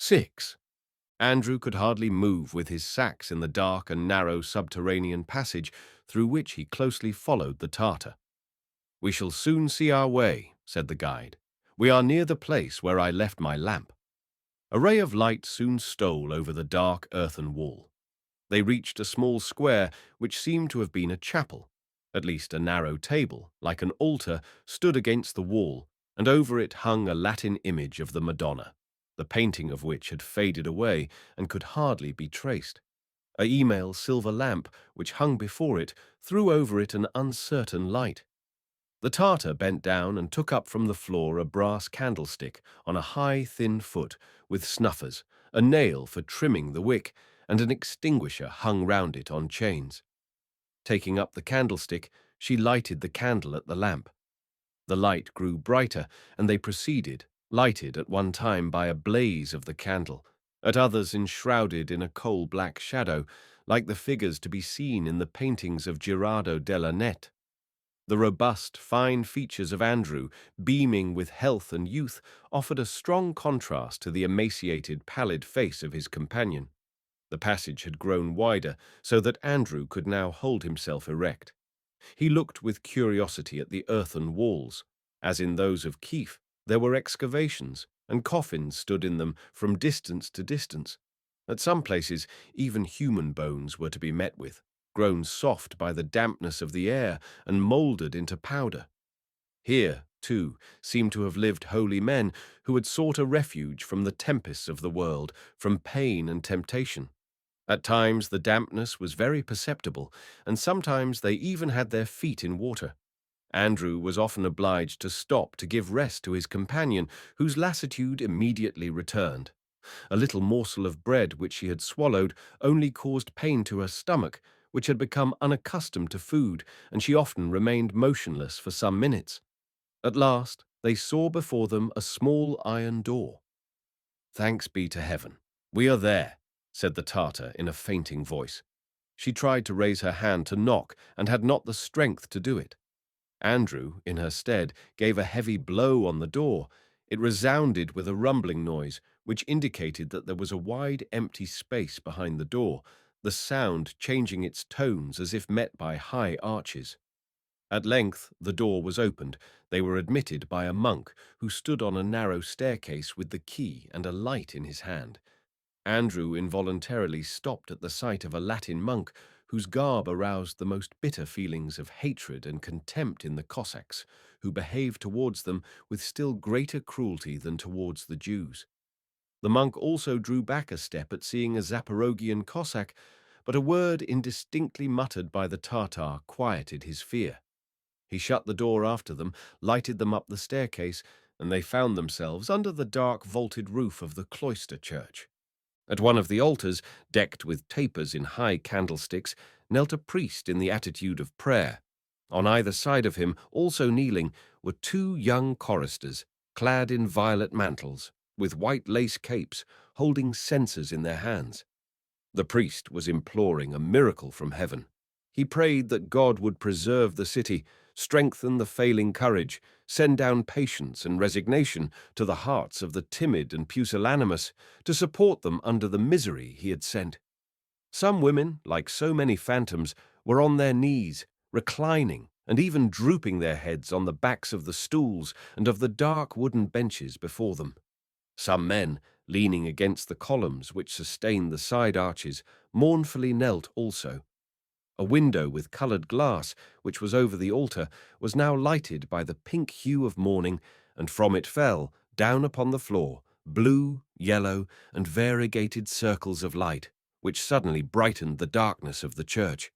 6. Andrew could hardly move with his sacks in the dark and narrow subterranean passage through which he closely followed the Tartar. "We shall soon see our way," said the guide. "We are near the place where I left my lamp." A ray of light soon stole over the dark earthen wall. They reached a small square which seemed to have been a chapel. At least a narrow table, like an altar, stood against the wall, and over it hung a Latin image of the Madonna, the painting of which had faded away and could hardly be traced. A email silver lamp, which hung before it, threw over it an uncertain light. The Tartar bent down and took up from the floor a brass candlestick on a high, thin foot, with snuffers, a nail for trimming the wick, and an extinguisher hung round it on chains. Taking up the candlestick, she lighted the candle at the lamp. The light grew brighter, and they proceeded, lighted at one time by a blaze of the candle, at others enshrouded in a coal-black shadow, like the figures to be seen in the paintings of Girardo della Net. The robust, fine features of Andrew, beaming with health and youth, offered a strong contrast to the emaciated, pallid face of his companion. The passage had grown wider, so that Andrew could now hold himself erect. He looked with curiosity at the earthen walls. As in those of Keef, there were excavations, and coffins stood in them from distance to distance. At some places, even human bones were to be met with, grown soft by the dampness of the air and moulded into powder. Here, too, seemed to have lived holy men who had sought a refuge from the tempests of the world, from pain and temptation. At times the dampness was very perceptible, and sometimes they even had their feet in water. Andrew was often obliged to stop to give rest to his companion, whose lassitude immediately returned. A little morsel of bread which she had swallowed only caused pain to her stomach, which had become unaccustomed to food, and she often remained motionless for some minutes. At last they saw before them a small iron door. "Thanks be to heaven, we are there," said the Tartar in a fainting voice. She tried to raise her hand to knock, and had not the strength to do it. Andrew, in her stead, gave a heavy blow on the door. It resounded with a rumbling noise, which indicated that there was a wide empty space behind the door, the sound changing its tones as if met by high arches. At length the door was opened. They were admitted by a monk who stood on a narrow staircase with the key and a light in his hand. Andrew involuntarily stopped at the sight of a Latin monk whose garb aroused the most bitter feelings of hatred and contempt in the Cossacks, who behaved towards them with still greater cruelty than towards the Jews. The monk also drew back a step at seeing a Zaporoghian Cossack, but a word indistinctly muttered by the Tartar quieted his fear. He shut the door after them, lighted them up the staircase, and they found themselves under the dark vaulted roof of the cloister church. At one of the altars, decked with tapers in high candlesticks, knelt a priest in the attitude of prayer. On either side of him, also kneeling, were two young choristers, clad in violet mantles, with white lace capes, holding censers in their hands. The priest was imploring a miracle from heaven. He prayed that God would preserve the city, strengthen the failing courage, send down patience and resignation to the hearts of the timid and pusillanimous, to support them under the misery he had sent. Some women, like so many phantoms, were on their knees, reclining, and even drooping their heads on the backs of the stools and of the dark wooden benches before them. Some men, leaning against the columns which sustained the side arches, mournfully knelt also. A window with coloured glass, which was over the altar, was now lighted by the pink hue of morning, and from it fell, down upon the floor, blue, yellow, and variegated circles of light, which suddenly brightened the darkness of the church.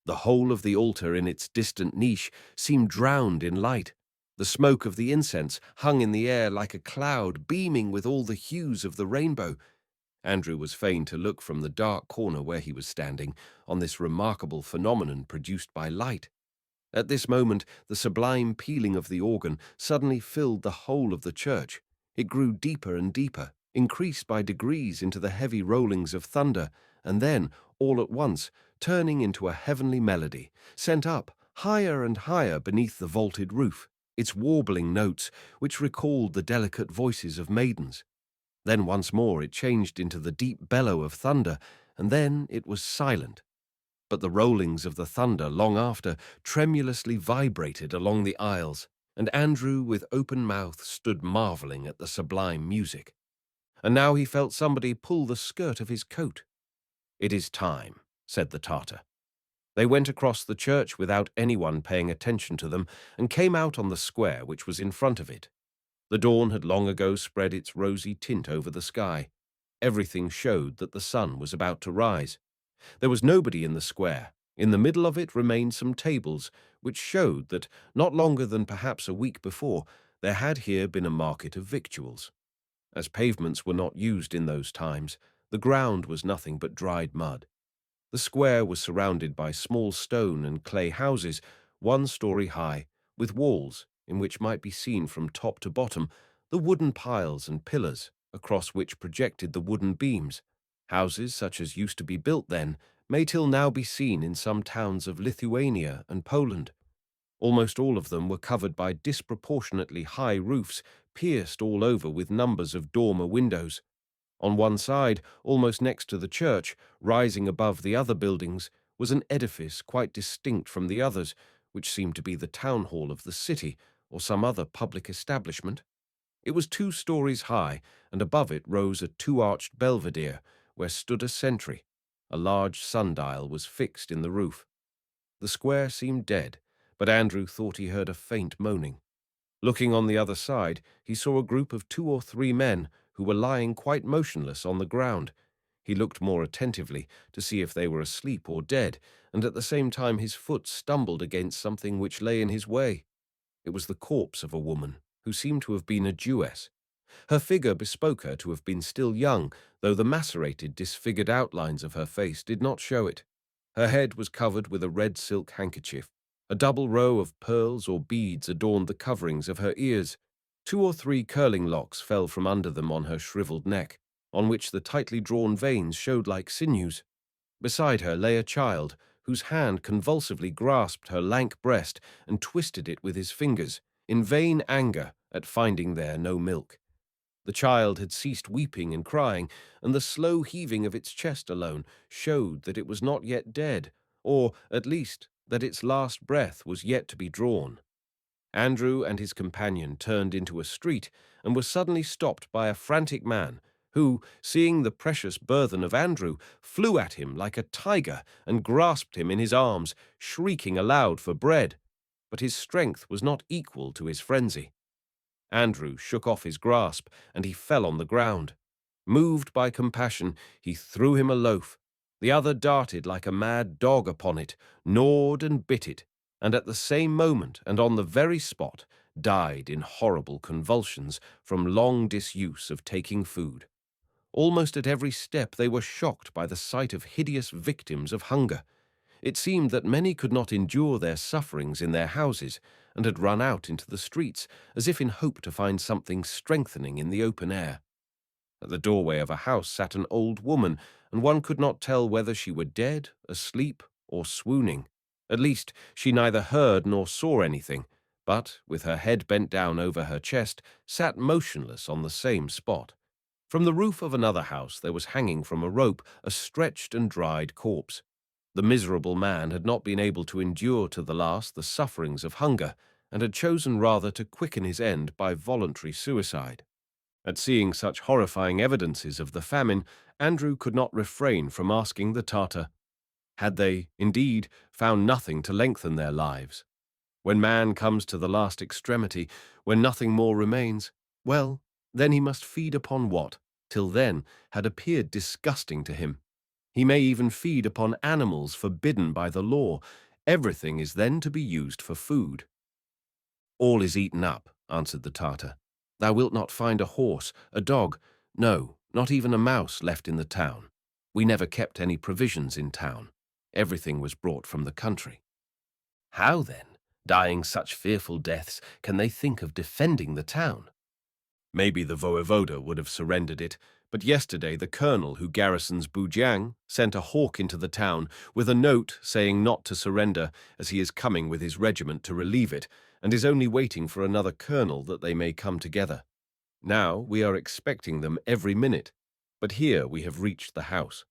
The whole of the altar in its distant niche seemed drowned in light. The smoke of the incense hung in the air like a cloud, beaming with all the hues of the rainbow. Andrew was fain to look from the dark corner where he was standing on this remarkable phenomenon produced by light. At this moment, the sublime pealing of the organ suddenly filled the whole of the church. It grew deeper and deeper, increased by degrees into the heavy rollings of thunder, and then, all at once, turning into a heavenly melody, sent up higher and higher beneath the vaulted roof, its warbling notes, which recalled the delicate voices of maidens. Then once more it changed into the deep bellow of thunder, and then it was silent. But the rollings of the thunder, long after, tremulously vibrated along the aisles, and Andrew, with open mouth, stood marvelling at the sublime music. And now he felt somebody pull the skirt of his coat. "It is time," said the Tartar. They went across the church without anyone paying attention to them, and came out on the square which was in front of it. The dawn had long ago spread its rosy tint over the sky. Everything showed that the sun was about to rise. There was nobody in the square. In the middle of it remained some tables, which showed that, not longer than perhaps a week before, there had here been a market of victuals. As pavements were not used in those times, the ground was nothing but dried mud. The square was surrounded by small stone and clay houses, 1 story high, with walls in which might be seen from top to bottom the wooden piles and pillars across which projected the wooden beams. Houses such as used to be built then may till now be seen in some towns of Lithuania and Poland. Almost all of them were covered by disproportionately high roofs, pierced all over with numbers of dormer windows. On one side, almost next to the church, rising above the other buildings, was an edifice quite distinct from the others, which seemed to be the town hall of the city or some other public establishment. It was 2 stories high, and above it rose a 2-arched belvedere, where stood a sentry. A large sundial was fixed in the roof. The square seemed dead, but Andrew thought he heard a faint moaning. Looking on the other side, he saw a group of 2 or 3 men who were lying quite motionless on the ground. He looked more attentively to see if they were asleep or dead, and at the same time his foot stumbled against something which lay in his way. It was the corpse of a woman, who seemed to have been a Jewess. Her figure bespoke her to have been still young, though the macerated, disfigured outlines of her face did not show it. Her head was covered with a red silk handkerchief. A double row of pearls or beads adorned the coverings of her ears. 2 or 3 curling locks fell from under them on her shriveled neck, on which the tightly drawn veins showed like sinews. Beside her lay a child, whose hand convulsively grasped her lank breast and twisted it with his fingers, in vain anger at finding there no milk. The child had ceased weeping and crying, and the slow heaving of its chest alone showed that it was not yet dead, or, at least, that its last breath was yet to be drawn. Andrew and his companion turned into a street and were suddenly stopped by a frantic man who, seeing the precious burthen of Andrew, flew at him like a tiger and grasped him in his arms, shrieking aloud for bread. But his strength was not equal to his frenzy. Andrew shook off his grasp, and he fell on the ground. Moved by compassion, he threw him a loaf. The other darted like a mad dog upon it, gnawed and bit it, and at the same moment and on the very spot died in horrible convulsions from long disuse of taking food. Almost at every step they were shocked by the sight of hideous victims of hunger. It seemed that many could not endure their sufferings in their houses, and had run out into the streets, as if in hope to find something strengthening in the open air. At the doorway of a house sat an old woman, and one could not tell whether she were dead, asleep, or swooning. At least, she neither heard nor saw anything, but, with her head bent down over her chest, sat motionless on the same spot. From the roof of another house there was hanging from a rope a stretched and dried corpse. The miserable man had not been able to endure to the last the sufferings of hunger, and had chosen rather to quicken his end by voluntary suicide. At seeing such horrifying evidences of the famine, Andrew could not refrain from asking the Tartar, had they, indeed, found nothing to lengthen their lives? When man comes to the last extremity, when nothing more remains, well, then he must feed upon what, till then, had appeared disgusting to him. He may even feed upon animals forbidden by the law. Everything is then to be used for food. All is eaten up, answered the Tartar. Thou wilt not find a horse, a dog, no, not even a mouse left in the town. We never kept any provisions in town. Everything was brought from the country. How then, dying such fearful deaths, can they think of defending the town? Maybe the voevoda would have surrendered it, but yesterday the colonel who garrisons Bujiang sent a hawk into the town with a note saying not to surrender, as he is coming with his regiment to relieve it, and is only waiting for another colonel that they may come together. Now we are expecting them every minute, but here we have reached the house.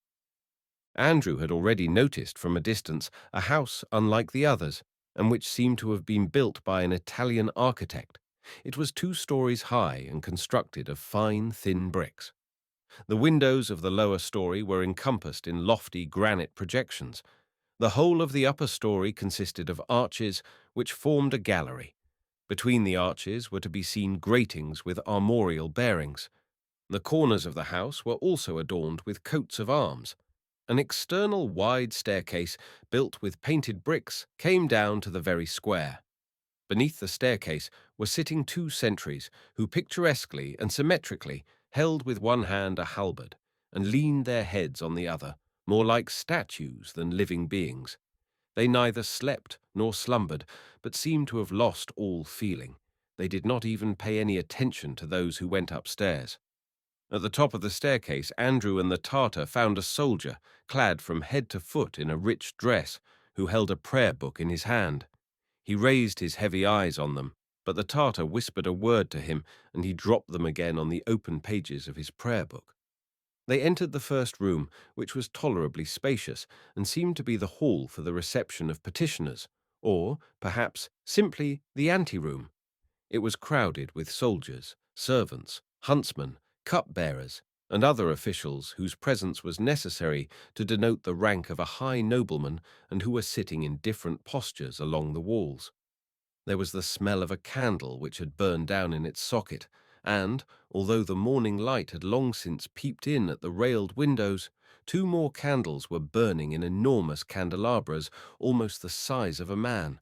Andrew had already noticed from a distance a house unlike the others, and which seemed to have been built by an Italian architect. It was 2 stories high and constructed of fine, thin bricks. The windows of the lower story were encompassed in lofty granite projections. The whole of the upper story consisted of arches which formed a gallery. Between the arches were to be seen gratings with armorial bearings. The corners of the house were also adorned with coats of arms. An external wide staircase, built with painted bricks, came down to the very square. Beneath the staircase were sitting 2 sentries, who picturesquely and symmetrically held with one hand a halberd, and leaned their heads on the other, more like statues than living beings. They neither slept nor slumbered, but seemed to have lost all feeling. They did not even pay any attention to those who went upstairs. At the top of the staircase, Andrew and the Tartar found a soldier, clad from head to foot in a rich dress, who held a prayer book in his hand. He raised his heavy eyes on them, but the Tartar whispered a word to him, and he dropped them again on the open pages of his prayer book. They entered the first room, which was tolerably spacious, and seemed to be the hall for the reception of petitioners, or, perhaps, simply the anteroom. It was crowded with soldiers, servants, huntsmen, cup-bearers, and other officials whose presence was necessary to denote the rank of a high nobleman, and who were sitting in different postures along the walls. There was the smell of a candle which had burned down in its socket, and, although the morning light had long since peeped in at the railed windows, 2 more candles were burning in enormous candelabras almost the size of a man.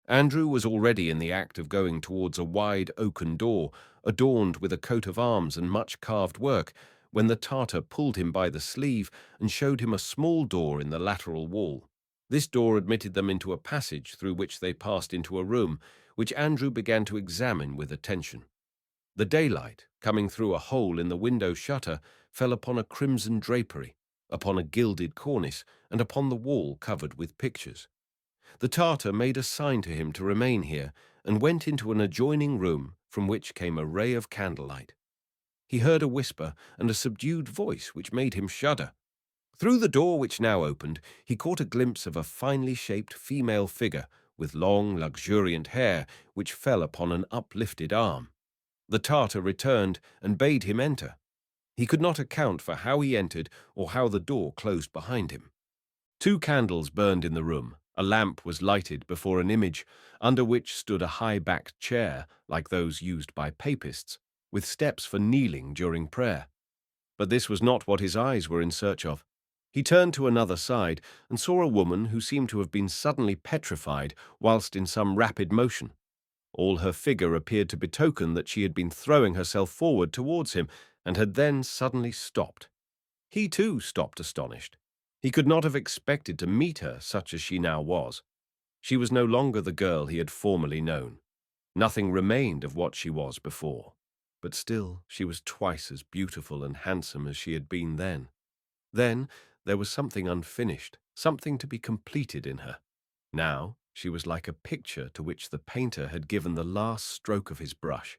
Andrew was already in the act of going towards a wide oaken door, adorned with a coat of arms and much carved work, when the Tartar pulled him by the sleeve and showed him a small door in the lateral wall. This door admitted them into a passage through which they passed into a room, which Andrew began to examine with attention. The daylight, coming through a hole in the window shutter, fell upon a crimson drapery, upon a gilded cornice, and upon the wall covered with pictures. The Tartar made a sign to him to remain here, and went into an adjoining room from which came a ray of candlelight. He heard a whisper and a subdued voice which made him shudder. Through the door which now opened, he caught a glimpse of a finely shaped female figure with long, luxuriant hair which fell upon an uplifted arm. The Tartar returned and bade him enter. He could not account for how he entered or how the door closed behind him. 2 candles burned in the room. A lamp was lighted before an image, under which stood a high-backed chair, like those used by papists, with steps for kneeling during prayer. But this was not what his eyes were in search of. He turned to another side and saw a woman who seemed to have been suddenly petrified whilst in some rapid motion. All her figure appeared to betoken that she had been throwing herself forward towards him, and had then suddenly stopped. He too stopped astonished. He could not have expected to meet her such as she now was. She was no longer the girl he had formerly known. Nothing remained of what she was before. But still she was twice as beautiful and handsome as she had been then. Then there was something unfinished, something to be completed in her. Now she was like a picture to which the painter had given the last stroke of his brush.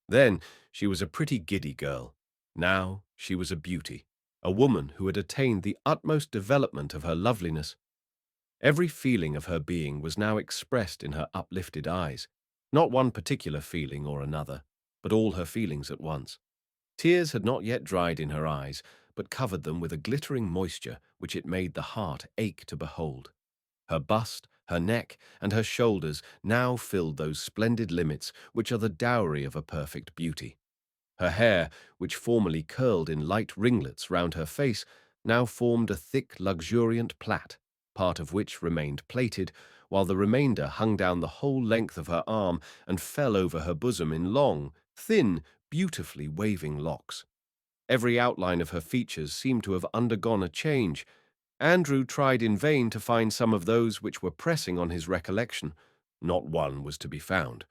Then she was a pretty giddy girl. Now she was a beauty, a woman who had attained the utmost development of her loveliness. Every feeling of her being was now expressed in her uplifted eyes, not one particular feeling or another, but all her feelings at once. Tears had not yet dried in her eyes, but covered them with a glittering moisture which it made the heart ache to behold. Her bust, her neck, and her shoulders now filled those splendid limits which are the dowry of a perfect beauty. Her hair, which formerly curled in light ringlets round her face, now formed a thick, luxuriant plait, part of which remained plaited, while the remainder hung down the whole length of her arm and fell over her bosom in long, thin, beautifully waving locks. Every outline of her features seemed to have undergone a change. Andrew tried in vain to find some of those which were pressing on his recollection. Not one was to be found.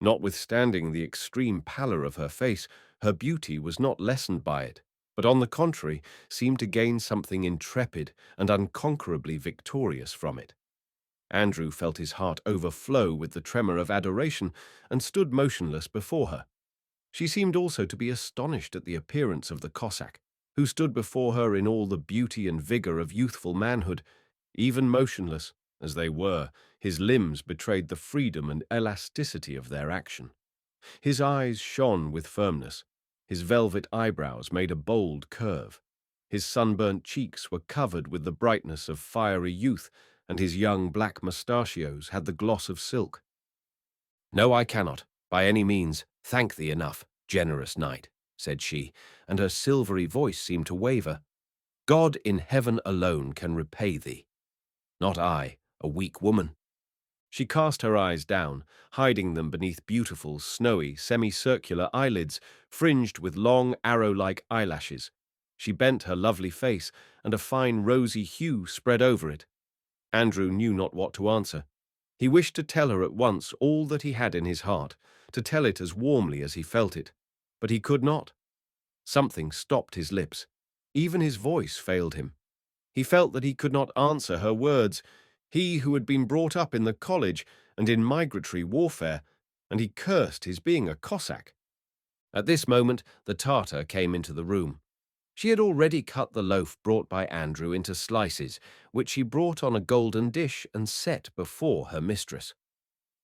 Notwithstanding the extreme pallor of her face, her beauty was not lessened by it, but on the contrary seemed to gain something intrepid and unconquerably victorious from it. Andrew felt his heart overflow with the tremor of adoration, and stood motionless before her. She seemed also to be astonished at the appearance of the Cossack, who stood before her in all the beauty and vigor of youthful manhood. Even motionless as they were, his limbs betrayed the freedom and elasticity of their action. His eyes shone with firmness. His velvet eyebrows made a bold curve. His sunburnt cheeks were covered with the brightness of fiery youth, and his young black mustachios had the gloss of silk. "No, I cannot, by any means, thank thee enough, generous knight," said she, and her silvery voice seemed to waver. "God in heaven alone can repay thee, not I, a weak woman." She cast her eyes down, hiding them beneath beautiful, snowy, semicircular eyelids, fringed with long, arrow-like eyelashes. She bent her lovely face, and a fine rosy hue spread over it. Andrew knew not what to answer. He wished to tell her at once all that he had in his heart, to tell it as warmly as he felt it. But he could not. Something stopped his lips. Even his voice failed him. He felt that he could not answer her words, he who had been brought up in the college and in migratory warfare, and he cursed his being a Cossack. At this moment the Tartar came into the room. She had already cut the loaf brought by Andrew into slices, which she brought on a golden dish and set before her mistress.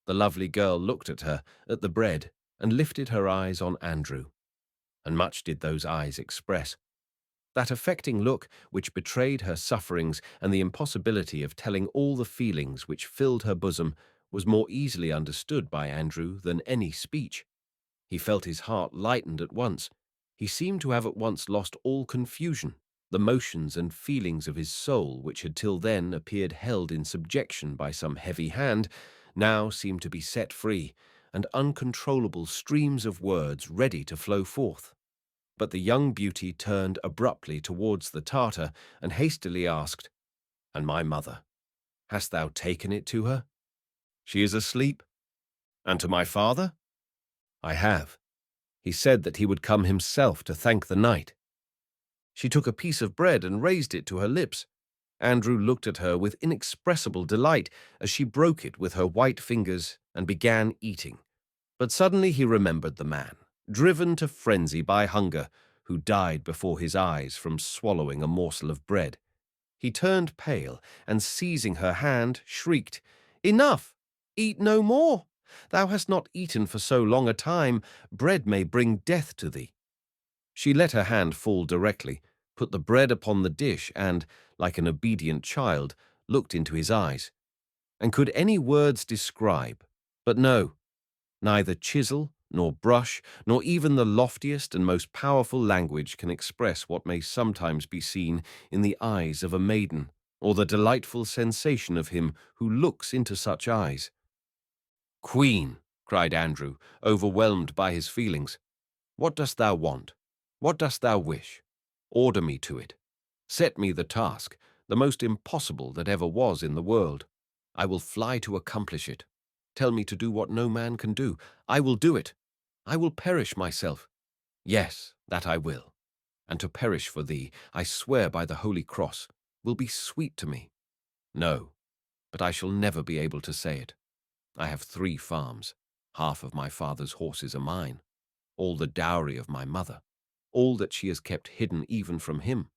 The lovely girl looked at her, at the bread, and lifted her eyes on Andrew. And much did those eyes express. That affecting look which betrayed her sufferings and the impossibility of telling all the feelings which filled her bosom was more easily understood by Andrew than any speech. He felt his heart lightened at once. He seemed to have at once lost all confusion. The motions and feelings of his soul, which had till then appeared held in subjection by some heavy hand, now seemed to be set free, and uncontrollable streams of words ready to flow forth. But the young beauty turned abruptly towards the Tartar and hastily asked, "And my mother? Hast thou taken it to her?" "She is asleep." "And to my father?" "I have. He said that he would come himself to thank the knight." She took a piece of bread and raised it to her lips. Andrew looked at her with inexpressible delight as she broke it with her white fingers and began eating. But suddenly he remembered the man, driven to frenzy by hunger, who died before his eyes from swallowing a morsel of bread. He turned pale, and seizing her hand, shrieked, "Enough! Eat no more! Thou hast not eaten for so long a time. Bread may bring death to thee." She let her hand fall directly, put the bread upon the dish, and, like an obedient child, looked into his eyes. And could any words describe? But no, neither chisel, nor brush, nor even the loftiest and most powerful language can express what may sometimes be seen in the eyes of a maiden, or the delightful sensation of him who looks into such eyes. "Queen," cried Andrew, overwhelmed by his feelings, "what dost thou want? What dost thou wish? Order me to it. Set me the task, the most impossible that ever was in the world. I will fly to accomplish it. Tell me to do what no man can do. I will do it. I will perish myself. Yes, that I will. And to perish for thee, I swear by the Holy Cross, will be sweet to me. No, but I shall never be able to say it. I have 3 farms. Half of my father's horses are mine. All the dowry of my mother. All that she has kept hidden even from him.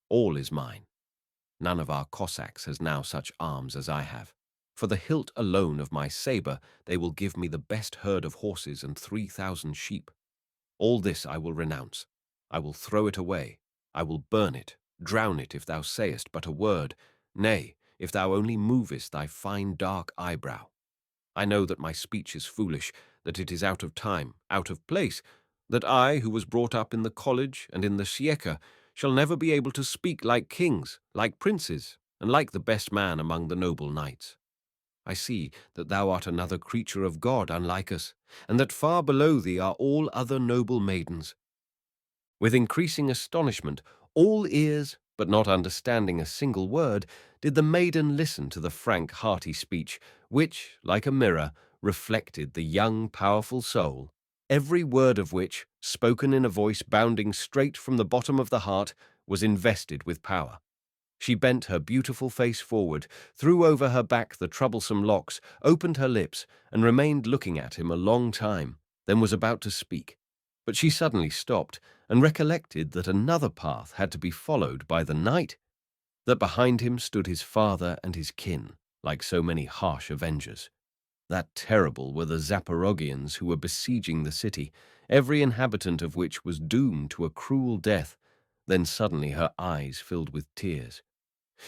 All is mine. None of our Cossacks has now such arms as I have. For the hilt alone of my sabre, they will give me the best herd of horses and 3,000 sheep. All this I will renounce. I will throw it away. I will burn it, drown it if thou sayest but a word. Nay, if thou only movest thy fine dark eyebrow. I know that my speech is foolish, that it is out of time, out of place, that I, who was brought up in the college and in the Ssiecha, shall never be able to speak like kings, like princes, and like the best man among the noble knights. I see that thou art another creature of God unlike us, and that far below thee are all other noble maidens." With increasing astonishment, all ears, but not understanding a single word, did the maiden listen to the frank, hearty speech, which, like a mirror, reflected the young, powerful soul, every word of which, spoken in a voice bounding straight from the bottom of the heart, was invested with power. She bent her beautiful face forward, threw over her back the troublesome locks, opened her lips, and remained looking at him a long time, then was about to speak. But she suddenly stopped and recollected that another path had to be followed by the knight, that behind him stood his father and his kin, like so many harsh avengers. That terrible were the Zaporoghians who were besieging the city, every inhabitant of which was doomed to a cruel death. Then suddenly her eyes filled with tears.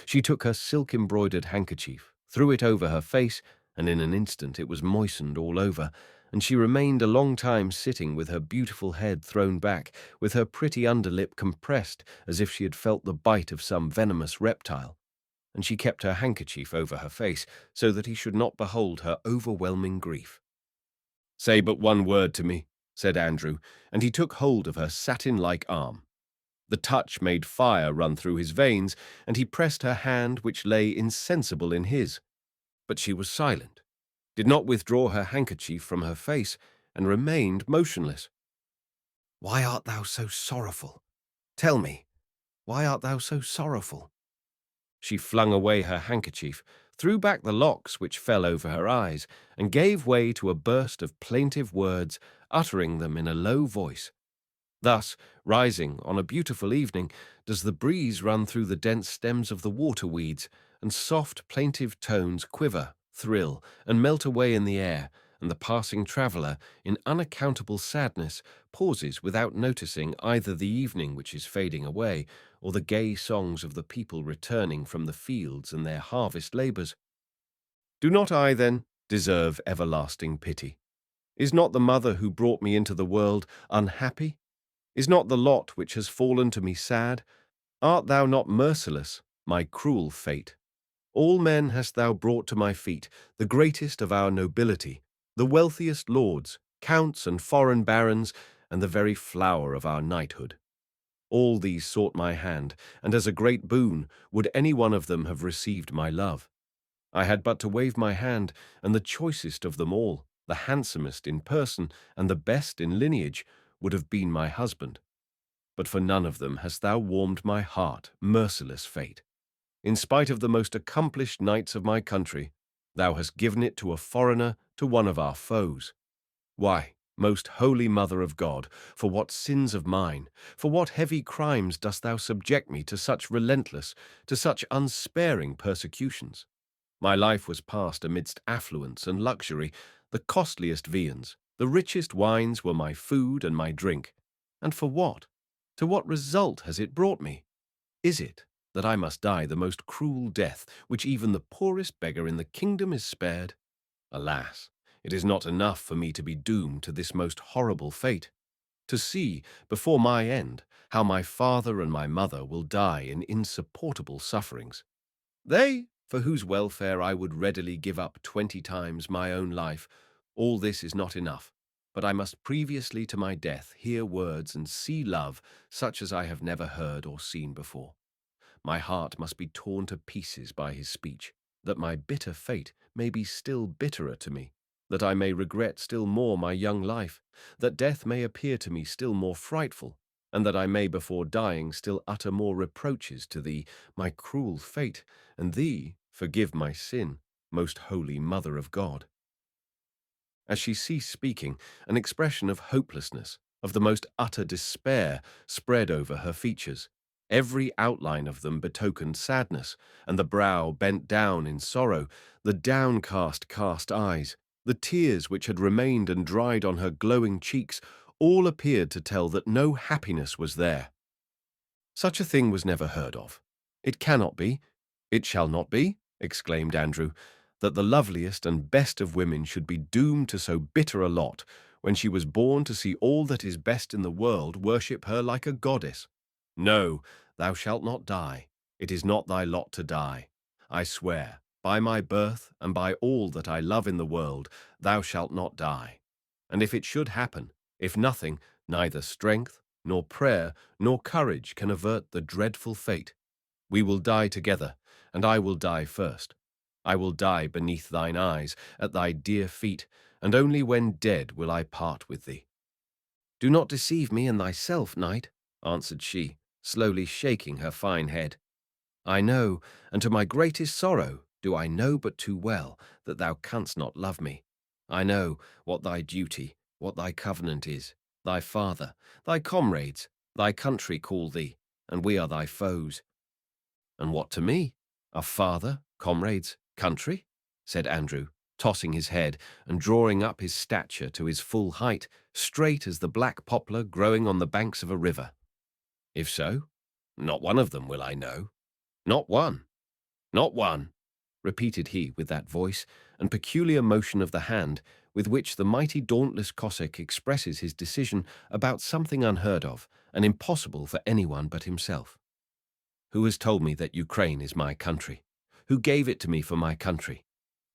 She took her silk-embroidered handkerchief, threw it over her face, and in an instant it was moistened all over, and she remained a long time sitting with her beautiful head thrown back, with her pretty underlip compressed as if she had felt the bite of some venomous reptile, and she kept her handkerchief over her face so that he should not behold her overwhelming grief. "Say but one word to me," said Andrew, and he took hold of her satin-like arm. The touch made fire run through his veins, and he pressed her hand, which lay insensible in his. But she was silent, did not withdraw her handkerchief from her face, and remained motionless. "Why art thou so sorrowful? Tell me, why art thou so sorrowful?" She flung away her handkerchief, threw back the locks which fell over her eyes, and gave way to a burst of plaintive words, uttering them in a low voice. Thus, rising on a beautiful evening, does the breeze run through the dense stems of the water-weeds, and soft, plaintive tones quiver, thrill, and melt away in the air, and the passing traveller, in unaccountable sadness, pauses without noticing either the evening which is fading away, or the gay songs of the people returning from the fields and their harvest labours. Do not I, then, deserve everlasting pity? Is not the mother who brought me into the world unhappy? Is not the lot which has fallen to me sad? Art thou not merciless, my cruel fate? All men hast thou brought to my feet, the greatest of our nobility, the wealthiest lords, counts and foreign barons, and the very flower of our knighthood. All these sought my hand, and as a great boon would any one of them have received my love. I had but to wave my hand, and the choicest of them all, the handsomest in person and the best in lineage, would have been my husband. But for none of them hast thou warmed my heart, merciless fate. In spite of the most accomplished knights of my country, thou hast given it to a foreigner, to one of our foes. Why, most holy Mother of God, for what sins of mine, for what heavy crimes dost thou subject me to such relentless, to such unsparing persecutions? My life was passed amidst affluence and luxury, the costliest viands, the richest wines were my food and my drink. And for what? To what result has it brought me? Is it that I must die the most cruel death, which even the poorest beggar in the kingdom is spared? Alas, it is not enough for me to be doomed to this most horrible fate, to see, before my end, how my father and my mother will die in insupportable sufferings. They, for whose welfare I would readily give up 20 times my own life, all this is not enough, but I must previously to my death hear words and see love such as I have never heard or seen before. My heart must be torn to pieces by his speech, that my bitter fate may be still bitterer to me, that I may regret still more my young life, that death may appear to me still more frightful, and that I may before dying still utter more reproaches to thee, my cruel fate, and thee forgive my sin, most holy Mother of God. As she ceased speaking, an expression of hopelessness, of the most utter despair, spread over her features. Every outline of them betokened sadness, and the brow bent down in sorrow, the downcast eyes, the tears which had remained and dried on her glowing cheeks, all appeared to tell that no happiness was there. Such a thing was never heard of. It cannot be, it shall not be, exclaimed Andrew, that the loveliest and best of women should be doomed to so bitter a lot, when she was born to see all that is best in the world worship her like a goddess. No, thou shalt not die. It is not thy lot to die. I swear, by my birth and by all that I love in the world, thou shalt not die. And if it should happen, if nothing, neither strength, nor prayer, nor courage can avert the dreadful fate, we will die together, and I will die first. I will die beneath thine eyes, at thy dear feet, and only when dead will I part with thee. Do not deceive me and thyself, knight, answered she, slowly shaking her fine head. I know, and to my greatest sorrow do I know but too well, that thou canst not love me. I know what thy duty, what thy covenant is, thy father, thy comrades, thy country call thee, and we are thy foes. And what to me? Our father, comrades, country? Said Andrew, tossing his head and drawing up his stature to his full height, straight as the black poplar growing on the banks of a river. If so, not one of them will I know. Not one. Not one, repeated he with that voice and peculiar motion of the hand with which the mighty dauntless Cossack expresses his decision about something unheard of and impossible for anyone but himself. Who has told me that Ukraine is my country? Who gave it to me for my country?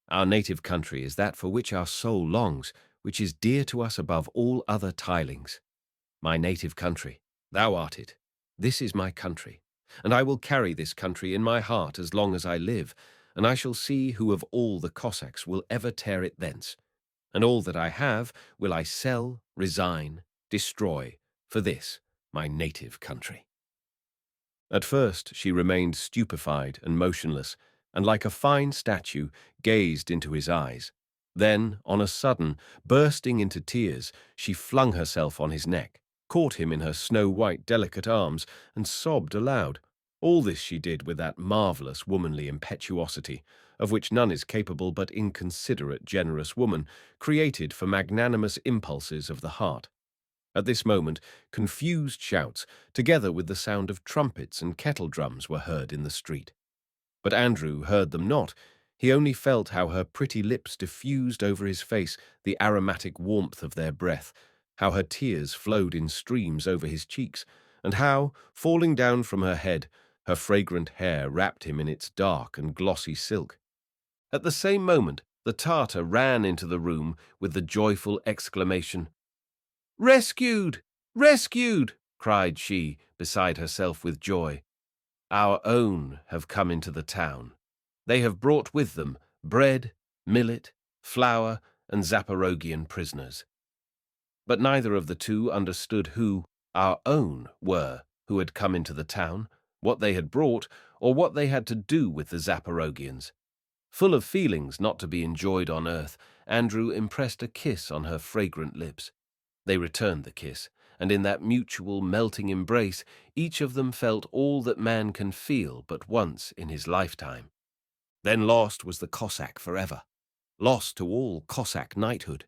Our native country is that for which our soul longs, which is dear to us above all other tilings. My native country, thou art it. This is my country, and I will carry this country in my heart as long as I live, and I shall see who of all the Cossacks will ever tear it thence. And all that I have will I sell, resign, destroy, for this, my native country. At first she remained stupefied and motionless, and like a fine statue gazed into his eyes. Then, on a sudden, bursting into tears, she flung herself on his neck, caught him in her snow-white delicate arms, and sobbed aloud. All this she did with that marvellous womanly impetuosity, of which none is capable but inconsiderate, generous woman, created for magnanimous impulses of the heart. At this moment, confused shouts, together with the sound of trumpets and kettle-drums, were heard in the street. But Andrew heard them not. He only felt how her pretty lips diffused over his face the aromatic warmth of their breath, how her tears flowed in streams over his cheeks, and how, falling down from her head, her fragrant hair wrapped him in its dark and glossy silk. At the same moment, the Tartar ran into the room with the joyful exclamation, "Rescued! Rescued!" cried she, beside herself with joy. "Our own have come into the town. They have brought with them bread, millet, flour, and Zaporoghian prisoners." But neither of the two understood who "our own" were who had come into the town, what they had brought, or what they had to do with the Zaporoghians. Full of feelings not to be enjoyed on earth, Andrew impressed a kiss on her fragrant lips. They returned the kiss, and in that mutual melting embrace each of them felt all that man can feel but once in his lifetime. Then lost was the Cossack forever, lost to all Cossack knighthood.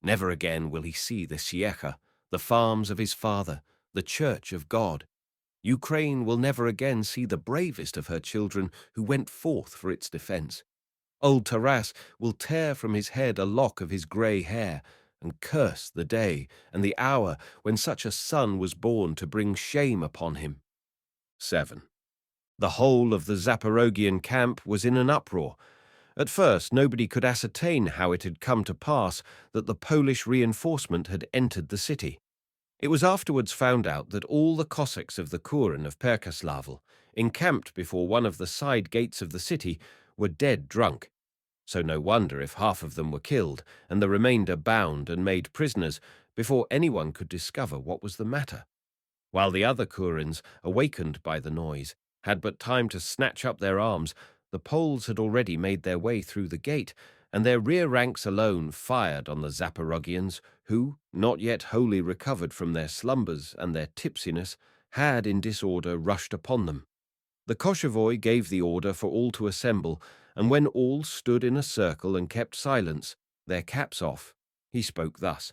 Never again will he see the Ssiecha, the farms of his father, the church of God. Ukraine will never again see the bravest of her children who went forth for its defence. Old Tarass will tear from his head a lock of his grey hair, and curse the day and the hour when such a son was born to bring shame upon him. 7. The whole of the Zaporoghian camp was in an uproar. At first nobody could ascertain how it had come to pass that the Polish reinforcement had entered the city. It was afterwards found out that all the Cossacks of the Kuren of Percaslavl, encamped before one of the side gates of the city, were dead drunk. So no wonder if half of them were killed, and the remainder bound and made prisoners, before anyone could discover what was the matter. While the other Kurens, awakened by the noise, had but time to snatch up their arms, the Poles had already made their way through the gate, and their rear ranks alone fired on the Zaporoghians, who, not yet wholly recovered from their slumbers and their tipsiness, had in disorder rushed upon them. The Koshevoy gave the order for all to assemble, and when all stood in a circle and kept silence, their caps off, he spoke thus.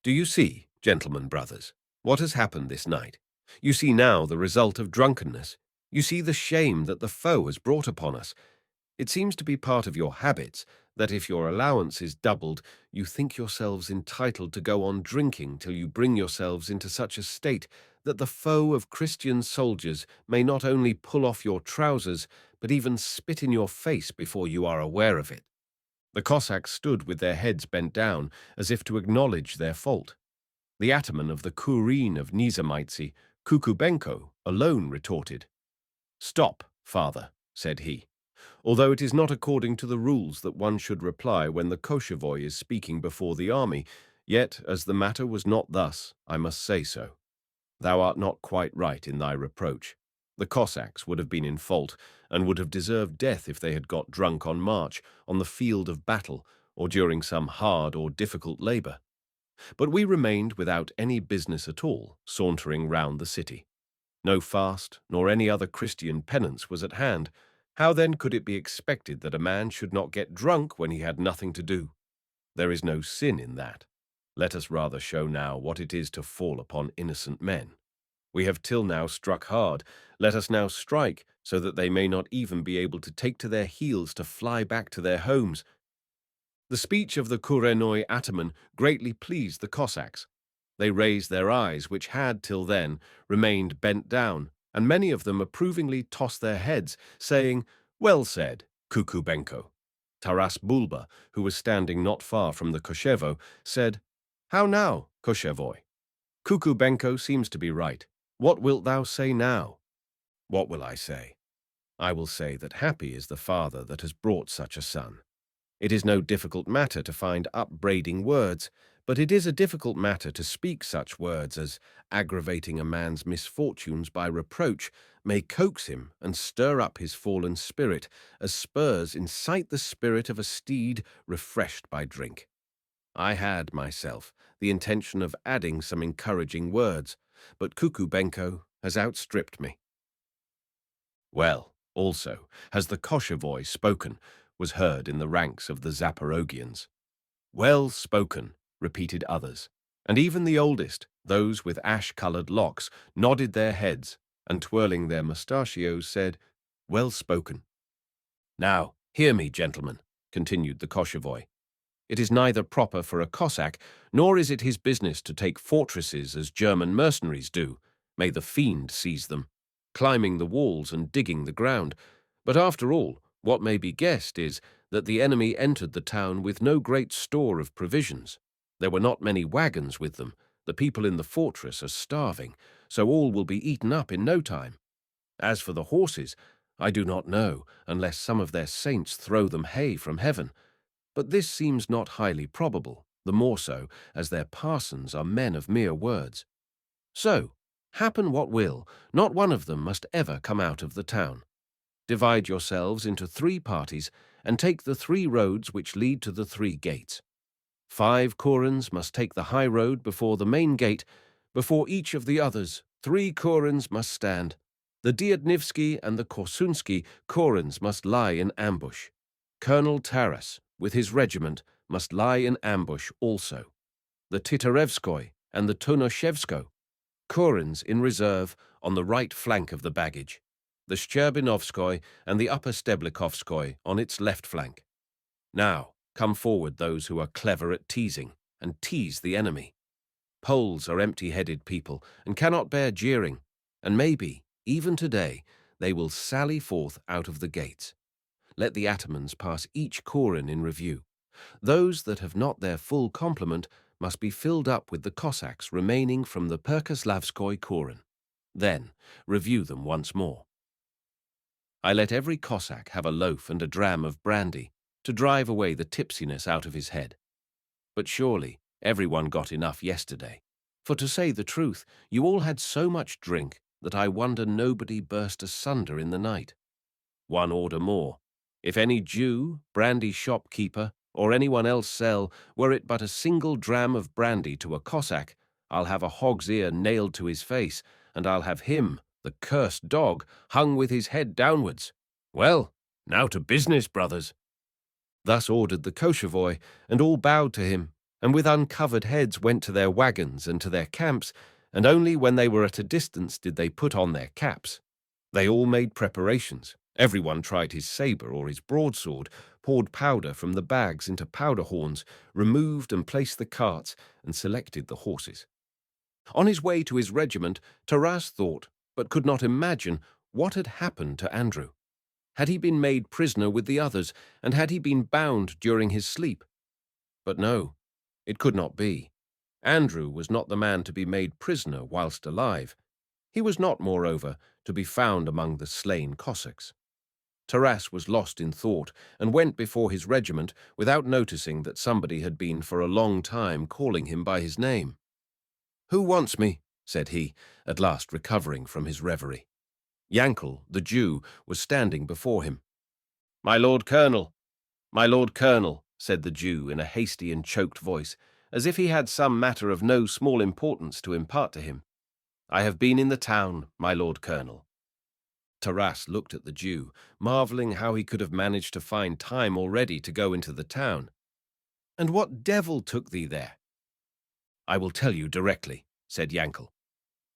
"Do you see, gentlemen brothers, what has happened this night? You see now the result of drunkenness. You see the shame that the foe has brought upon us. It seems to be part of your habits that if your allowance is doubled, you think yourselves entitled to go on drinking till you bring yourselves into such a state that the foe of Christian soldiers may not only pull off your trousers, but even spit in your face before you are aware of it." The Cossacks stood with their heads bent down, as if to acknowledge their fault. The ataman of the Kuren of Nizamytsi, Kukubenko, alone retorted. "Stop, father," said he. "Although it is not according to the rules that one should reply when the Koshevoy is speaking before the army, yet, as the matter was not thus, I must say so. Thou art not quite right in thy reproach. The Cossacks would have been in fault, and would have deserved death if they had got drunk on march, on the field of battle, or during some hard or difficult labour. But we remained without any business at all, sauntering round the city. No fast, nor any other Christian penance was at hand. How then could it be expected that a man should not get drunk when he had nothing to do? There is no sin in that. Let us rather show now what it is to fall upon innocent men. We have till now struck hard. Let us now strike, so that they may not even be able to take to their heels to fly back to their homes. The speech of the Kurenoi ataman greatly pleased the Cossacks. They raised their eyes, which had, till then, remained bent down, and many of them approvingly tossed their heads, saying, "Well said, Kukubenko." Tarass Boolba, who was standing not far from the Koshevo, said, "How now, Koshevoi? Kukubenko seems to be right. What wilt thou say now?" "What will I say? I will say that happy is the father that has brought such a son. It is no difficult matter to find upbraiding words, but it is a difficult matter to speak such words as, aggravating a man's misfortunes by reproach, may coax him and stir up his fallen spirit, as spurs incite the spirit of a steed refreshed by drink. I had, myself, the intention of adding some encouraging words, but Kukubenko has outstripped me." "Well, also, has the Koshevoi spoken?" was heard in the ranks of the Zaporoghians. "Well spoken," repeated others, and even the oldest, those with ash-colored locks, nodded their heads, and twirling their mustachios said, "Well spoken." "Now, hear me, gentlemen," continued the Koshevoi. "It is neither proper for a Cossack, nor is it his business to take fortresses as German mercenaries do, may the fiend seize them, climbing the walls and digging the ground. But after all, what may be guessed is that the enemy entered the town with no great store of provisions. There were not many wagons with them. The people in the fortress are starving, so all will be eaten up in no time. As for the horses, I do not know, unless some of their saints throw them hay from heaven. But this seems not highly probable, the more so as their parsons are men of mere words. So, happen what will, not one of them must ever come out of the town. Divide yourselves into 3 parties, and take the 3 roads which lead to the 3 gates. 5 Kurens must take the high road before the main gate. Before each of the others, 3 Kurens must stand. The Diadnivsky and the Korsunsky Kurens must lie in ambush. Colonel Tarass, with his regiment, must lie in ambush also. The Titarevskoy and the Tonoshevsko Kurens in reserve on the right flank of the baggage. The Shcherbinovskoy and the Upper Steblikovskoy on its left flank. Now, come forward those who are clever at teasing, and tease the enemy. Poles are empty-headed people, and cannot bear jeering, and maybe, even today, they will sally forth out of the gates. Let the atamans pass each Kuren in review. Those that have not their full complement must be filled up with the Cossacks remaining from the Perkaslavskoy Kuren. Then, review them once more. I let every Cossack have a loaf and a dram of brandy to drive away the tipsiness out of his head. But surely everyone got enough yesterday. For to say the truth, you all had so much drink that I wonder nobody burst asunder in the night. One order more. If any Jew, brandy shopkeeper, or anyone else sell, were it but a single dram of brandy to a Cossack, I'll have a hog's ear nailed to his face, and I'll have him, the cursed dog, hung with his head downwards. Well, now to business, brothers." Thus ordered the Koshevoi, and all bowed to him, and with uncovered heads went to their wagons and to their camps, and only when they were at a distance did they put on their caps. They all made preparations. Everyone tried his sabre or his broadsword, poured powder from the bags into powder horns, removed and placed the carts, and selected the horses. On his way to his regiment, Tarass thought, but could not imagine, what had happened to Andrew. Had he been made prisoner with the others, and had he been bound during his sleep? But no, it could not be. Andrew was not the man to be made prisoner whilst alive. He was not, moreover, to be found among the slain Cossacks. Tarass was lost in thought, and went before his regiment without noticing that somebody had been for a long time calling him by his name. "Who wants me?" said he, at last recovering from his reverie. Yankel, the Jew, was standing before him. "My Lord Colonel, my Lord Colonel," said the Jew in a hasty and choked voice, as if he had some matter of no small importance to impart to him. "I have been in the town, my Lord Colonel." Tarass looked at the Jew, marveling how he could have managed to find time already to go into the town. "And what devil took thee there?" "I will tell you directly," said Yankel.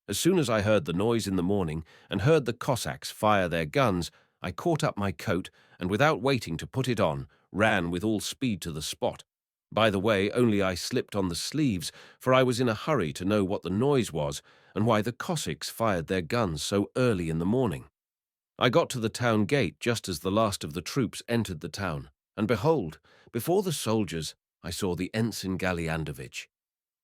"As soon as I heard the noise in the morning and heard the Cossacks fire their guns, I caught up my coat and, without waiting to put it on, ran with all speed to the spot. By the way, only I slipped on the sleeves, for I was in a hurry to know what the noise was and why the Cossacks fired their guns so early in the morning. I got to the town gate just as the last of the troops entered the town, and behold, before the soldiers I saw the Ensign Galiandovich.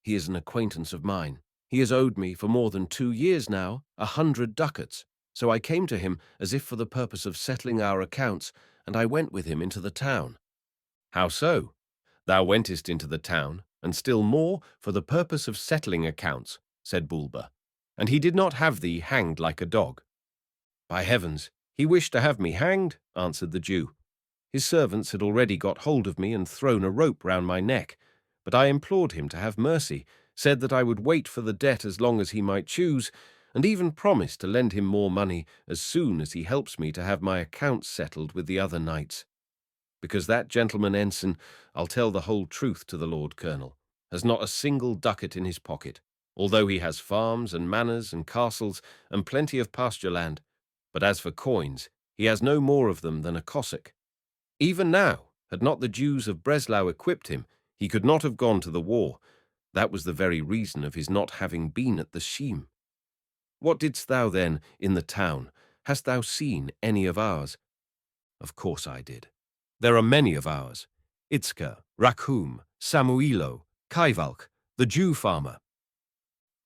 He is an acquaintance of mine. He has owed me for more than 2 years now 100 ducats, so I came to him as if for the purpose of settling our accounts, and I went with him into the town." "How so? Thou wentest into the town, and still more for the purpose of settling accounts," said Boolba, "and he did not have thee hanged like a dog." "By heavens, he wished to have me hanged," answered the Jew. "His servants had already got hold of me and thrown a rope round my neck, but I implored him to have mercy, said that I would wait for the debt as long as he might choose, and even promised to lend him more money as soon as he helps me to have my accounts settled with the other knights. Because that gentleman ensign, I'll tell the whole truth to the Lord Colonel, has not a single ducat in his pocket, although he has farms and manors and castles and plenty of pasture land. But as for coins, he has no more of them than a Cossack. Even now, had not the Jews of Breslau equipped him, he could not have gone to the war. That was the very reason of his not having been at the Shim. What didst thou then in the town? Hast thou seen any of ours?" "Of course I did. There are many of ours. Itzka, Rakhum, Samuilo, Kaivalk, the Jew farmer."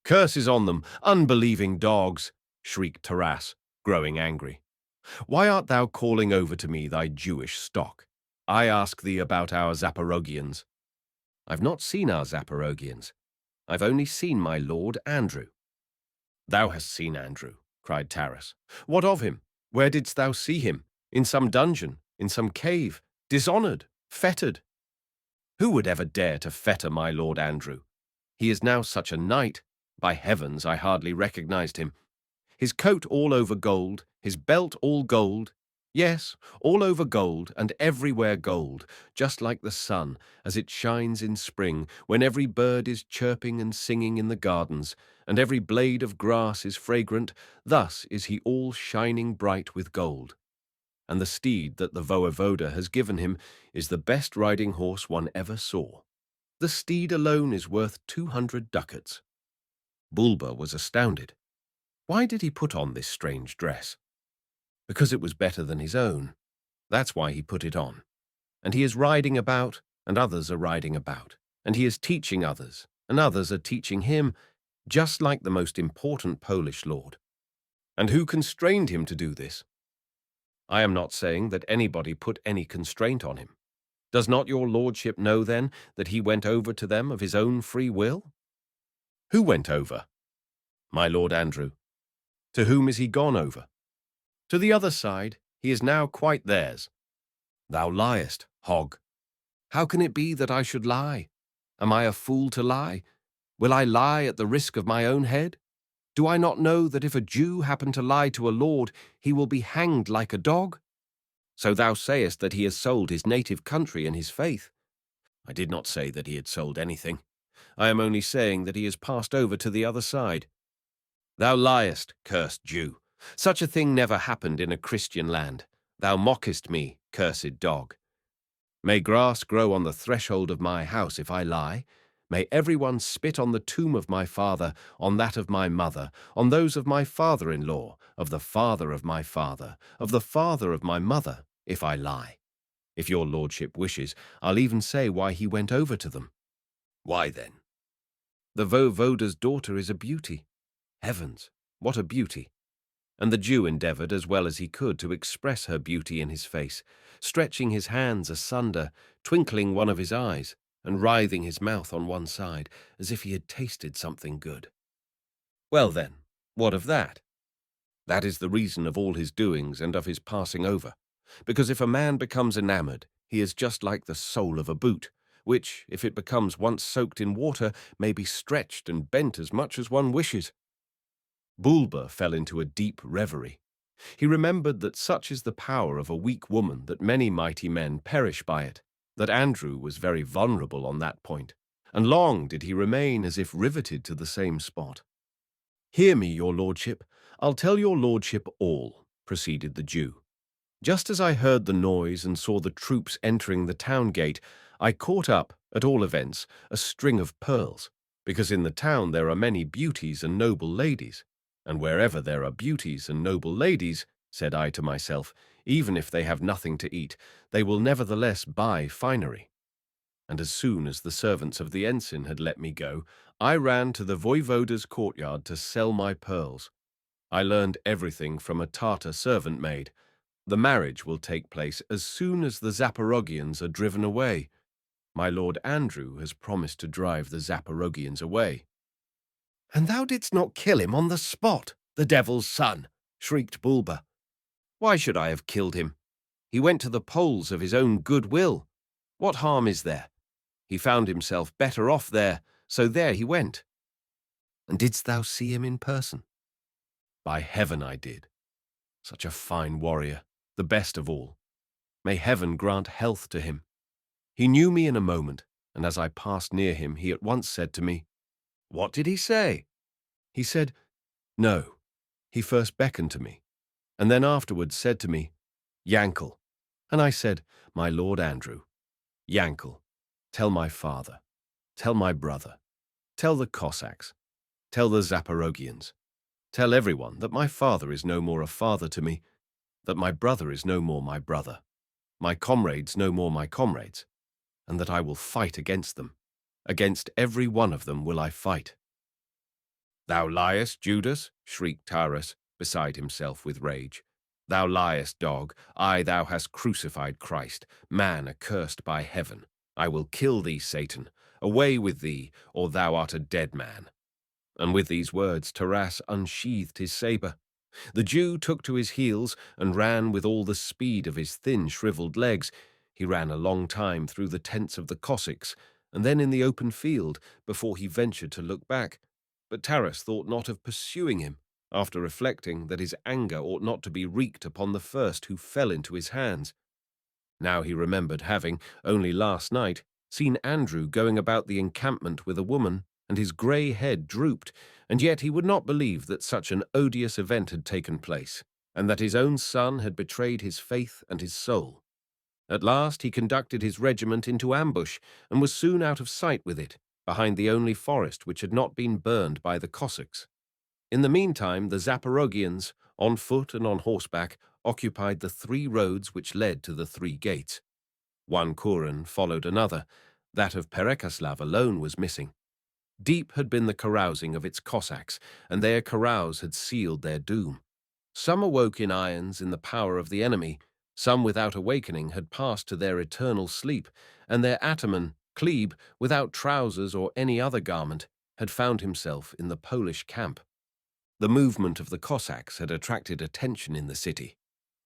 "Curses on them, unbelieving dogs!" shrieked Tarass, growing angry. "Why art thou calling over to me thy Jewish stock? I ask thee about our Zaporoghians." "I've not seen our Zaporoghians. I've only seen my Lord Andrew." "Thou hast seen Andrew," cried Tarass. "What of him? Where didst thou see him? In some dungeon, in some cave, dishonored, fettered?" "Who would ever dare to fetter my Lord Andrew? He is now such a knight. By heavens, I hardly recognized him. His coat all over gold, his belt all gold. Yes, all over gold, and everywhere gold, just like the sun, as it shines in spring, when every bird is chirping and singing in the gardens, and every blade of grass is fragrant, thus is he all shining bright with gold. And the steed that the voevoda has given him is the best riding horse one ever saw. The steed alone is worth 200 ducats. Boolba was astounded. Why did he put on this strange dress? Because it was better than his own. That's why he put it on. And he is riding about, and others are riding about, and he is teaching others, and others are teaching him, just like the most important Polish lord. And who constrained him to do this? I am not saying that anybody put any constraint on him. Does not your lordship know, then, that he went over to them of his own free will? Who went over? My Lord Andrew. To whom is he gone over? To the other side. He is now quite theirs. Thou liest, hog. How can it be that I should lie? Am I a fool to lie? Will I lie at the risk of my own head? Do I not know that if a Jew happen to lie to a lord, he will be hanged like a dog? So thou sayest that he has sold his native country and his faith. I did not say that he had sold anything. I am only saying that he has passed over to the other side. Thou liest, cursed Jew. Such a thing never happened in a Christian land. Thou mockest me, cursed dog. May grass grow on the threshold of my house if I lie. May everyone spit on the tomb of my father, on that of my mother, on those of my father-in-law, of the father of my father, of the father of my mother, if I lie. If your lordship wishes, I'll even say why he went over to them. Why then? The voevoda's daughter is a beauty. Heavens, what a beauty! And the Jew endeavored as well as he could to express her beauty in his face, stretching his hands asunder, twinkling one of his eyes, and writhing his mouth on one side, as if he had tasted something good. Well then, what of that? That is the reason of all his doings and of his passing over, because if a man becomes enamored, he is just like the sole of a boot, which, if it becomes once soaked in water, may be stretched and bent as much as one wishes. Boolba fell into a deep reverie. He remembered that such is the power of a weak woman that many mighty men perish by it, that Andrew was very vulnerable on that point, and long did he remain as if riveted to the same spot. "Hear me, your lordship. I'll tell your lordship all," proceeded the Jew. "Just as I heard the noise and saw the troops entering the town gate, I caught up, at all events, a string of pearls, because in the town there are many beauties and noble ladies. And wherever there are beauties and noble ladies, said I to myself, even if they have nothing to eat, they will nevertheless buy finery. And as soon as the servants of the ensign had let me go, I ran to the voivoda's courtyard to sell my pearls. I learned everything from a Tartar servant maid. The marriage will take place as soon as the Zaporoghians are driven away. My lord Andrew has promised to drive the Zaporoghians away." "And thou didst not kill him on the spot, the devil's son!" shrieked Boolba. "Why should I have killed him? He went to the Poles of his own good will. What harm is there? He found himself better off there, so there he went." "And didst thou see him in person?" "By heaven I did. Such a fine warrior, the best of all. May heaven grant health to him. He knew me in a moment, and as I passed near him, he at once said to me—" "What did he say?" "He said, 'No.' He first beckoned to me, and then afterwards said to me, 'Yankel.' And I said, 'My lord Andrew, Yankel, tell my father, tell my brother, tell the Cossacks, tell the Zaporoghians, tell everyone that my father is no more a father to me, that my brother is no more my brother, my comrades no more my comrades, and that I will fight against them. Against every one of them will I fight.'" "Thou liest, Judas," shrieked Tarass, beside himself with rage. "Thou liest, dog. Aye, thou hast crucified Christ, man accursed by heaven. I will kill thee, Satan. Away with thee, or thou art a dead man." And with these words Tarass unsheathed his sabre. The Jew took to his heels and ran with all the speed of his thin, shriveled legs. He ran a long time through the tents of the Cossacks, and then in the open field, before he ventured to look back. But Tarass thought not of pursuing him, after reflecting that his anger ought not to be wreaked upon the first who fell into his hands. Now he remembered having, only last night, seen Andrew going about the encampment with a woman, and his grey head drooped, and yet he would not believe that such an odious event had taken place, and that his own son had betrayed his faith and his soul. At last he conducted his regiment into ambush, and was soon out of sight with it, behind the only forest which had not been burned by the Cossacks. In the meantime, the Zaporoghians, on foot and on horseback, occupied the 3 roads which led to the 3 gates. One kuren followed another. That of Pereyaslav alone was missing. Deep had been the carousing of its Cossacks, and their carouse had sealed their doom. Some awoke in irons in the power of the enemy, some without awakening had passed to their eternal sleep, and their ataman, Klebe, without trousers or any other garment, had found himself in the Polish camp. The movement of the Cossacks had attracted attention in the city.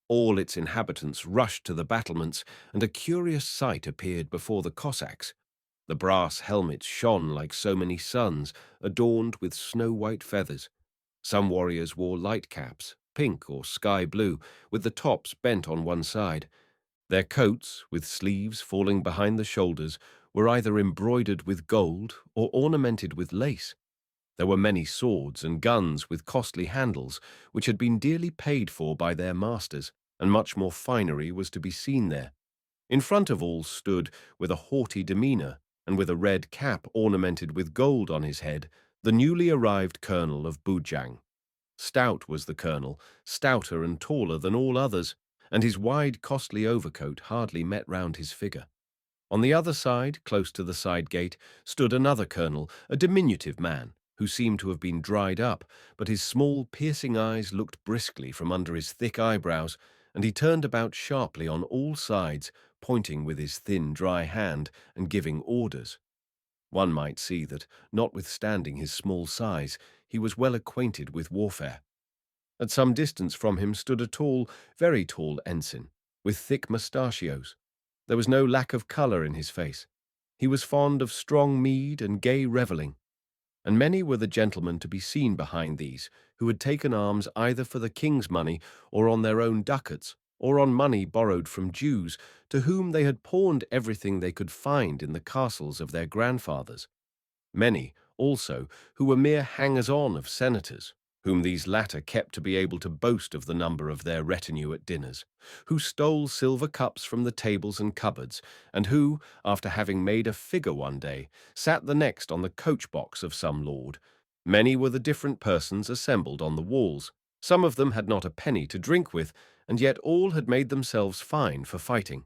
All its inhabitants rushed to the battlements, and a curious sight appeared before the Cossacks. The brass helmets shone like so many suns, adorned with snow-white feathers. Some warriors wore light caps, pink or sky blue, with the tops bent on one side. Their coats, with sleeves falling behind the shoulders, were either embroidered with gold or ornamented with lace. There were many swords and guns with costly handles, which had been dearly paid for by their masters, and much more finery was to be seen there. In front of all stood, with a haughty demeanour, and with a red cap ornamented with gold on his head, the newly arrived colonel of Bujang. Stout was the colonel, stouter and taller than all others, and his wide, costly overcoat hardly met round his figure. On the other side, close to the side gate, stood another colonel, a diminutive man, who seemed to have been dried up, but his small, piercing eyes looked briskly from under his thick eyebrows, and he turned about sharply on all sides, pointing with his thin, dry hand and giving orders. One might see that, notwithstanding his small size, he was well acquainted with warfare. At some distance from him stood a tall, very tall ensign, with thick mustachios. There was no lack of colour in his face. He was fond of strong mead and gay revelling, and many were the gentlemen to be seen behind these, who had taken arms either for the king's money, or on their own ducats, or on money borrowed from Jews, to whom they had pawned everything they could find in the castles of their grandfathers. Many, also, who were mere hangers-on of senators, whom these latter kept to be able to boast of the number of their retinue at dinners, who stole silver cups from the tables and cupboards, and who, after having made a figure one day, sat the next on the coach-box of some lord. Many were the different persons assembled on the walls. Some of them had not a penny to drink with, and yet all had made themselves fine for fighting.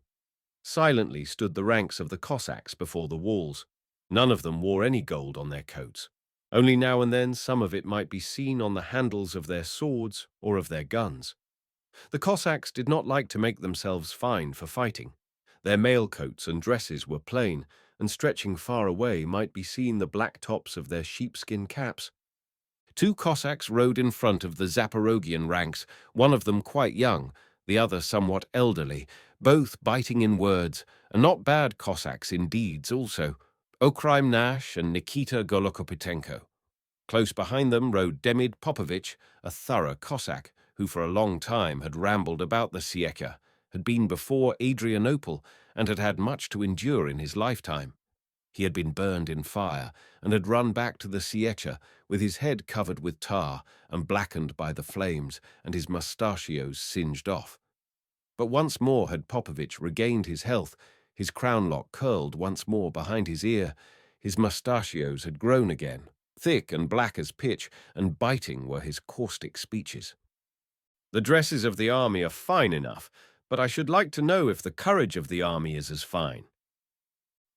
Silently stood the ranks of the Cossacks before the walls. None of them wore any gold on their coats. Only now and then some of it might be seen on the handles of their swords or of their guns. The Cossacks did not like to make themselves fine for fighting. Their mail coats and dresses were plain, and stretching far away might be seen the black tops of their sheepskin caps. Two Cossacks rode in front of the Zaporoghian ranks, one of them quite young, the other somewhat elderly, both biting in words, and not bad Cossacks in deeds also, Okhrim Nash and Nikita Golokopitenko. Close behind them rode Demid Popovich, a thorough Cossack, who for a long time had rambled about the Ssiecha, had been before Adrianople, and had had much to endure in his lifetime. He had been burned in fire, and had run back to the Ssiecha, with his head covered with tar and blackened by the flames, and his mustachios singed off. But once more had Popovich regained his health, his crown-lock curled once more behind his ear, his mustachios had grown again, thick and black as pitch, and biting were his caustic speeches. "The dresses of the army are fine enough, but I should like to know if the courage of the army is as fine."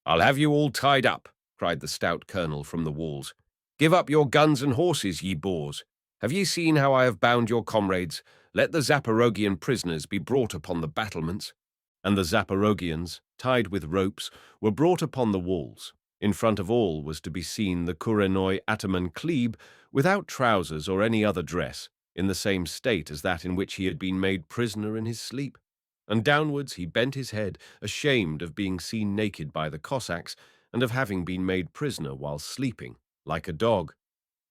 "I'll have you all tied up," cried the stout colonel from the walls. "Give up your guns and horses, ye boors. Have ye seen how I have bound your comrades? Let the Zaporoghian prisoners be brought upon the battlements." And the Zaporoghians, tied with ropes, were brought upon the walls. In front of all was to be seen the Kurenoi ataman Klebe, without trousers or any other dress, in the same state as that in which he had been made prisoner in his sleep. And downwards he bent his head, ashamed of being seen naked by the Cossacks, and of having been made prisoner while sleeping, like a dog.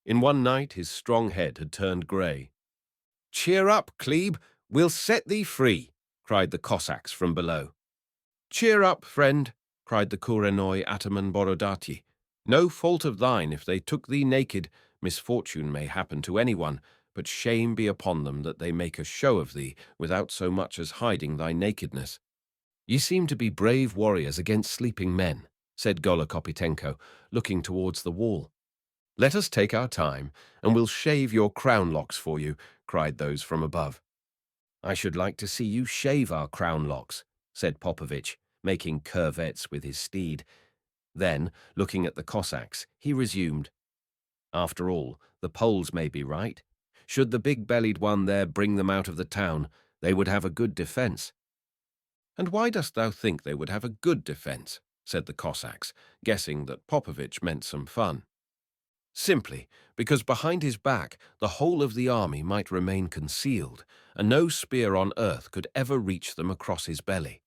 In one night his strong head had turned grey. "Cheer up, Klebe, we'll set thee free," cried the Cossacks from below. "Cheer up, friend," cried the Kurenoi ataman Borodati. "No fault of thine if they took thee naked. Misfortune may happen to anyone, but shame be upon them that they make a show of thee without so much as hiding thy nakedness." "Ye seem to be brave warriors against sleeping men," said Golokopitenko, looking towards the wall. "Let us take our time, and we'll shave your crown locks for you," cried those from above. "I should like to see you shave our crown locks," said Popovich, making curvets with his steed. Then, looking at the Cossacks, he resumed, "After all, the Poles may be right. Should the big-bellied one there bring them out of the town, they would have a good defence." "And why dost thou think they would have a good defence?" said the Cossacks, guessing that Popovich meant some fun. "Simply because behind his back the whole of the army might remain concealed, and no spear on earth could ever reach them across his belly."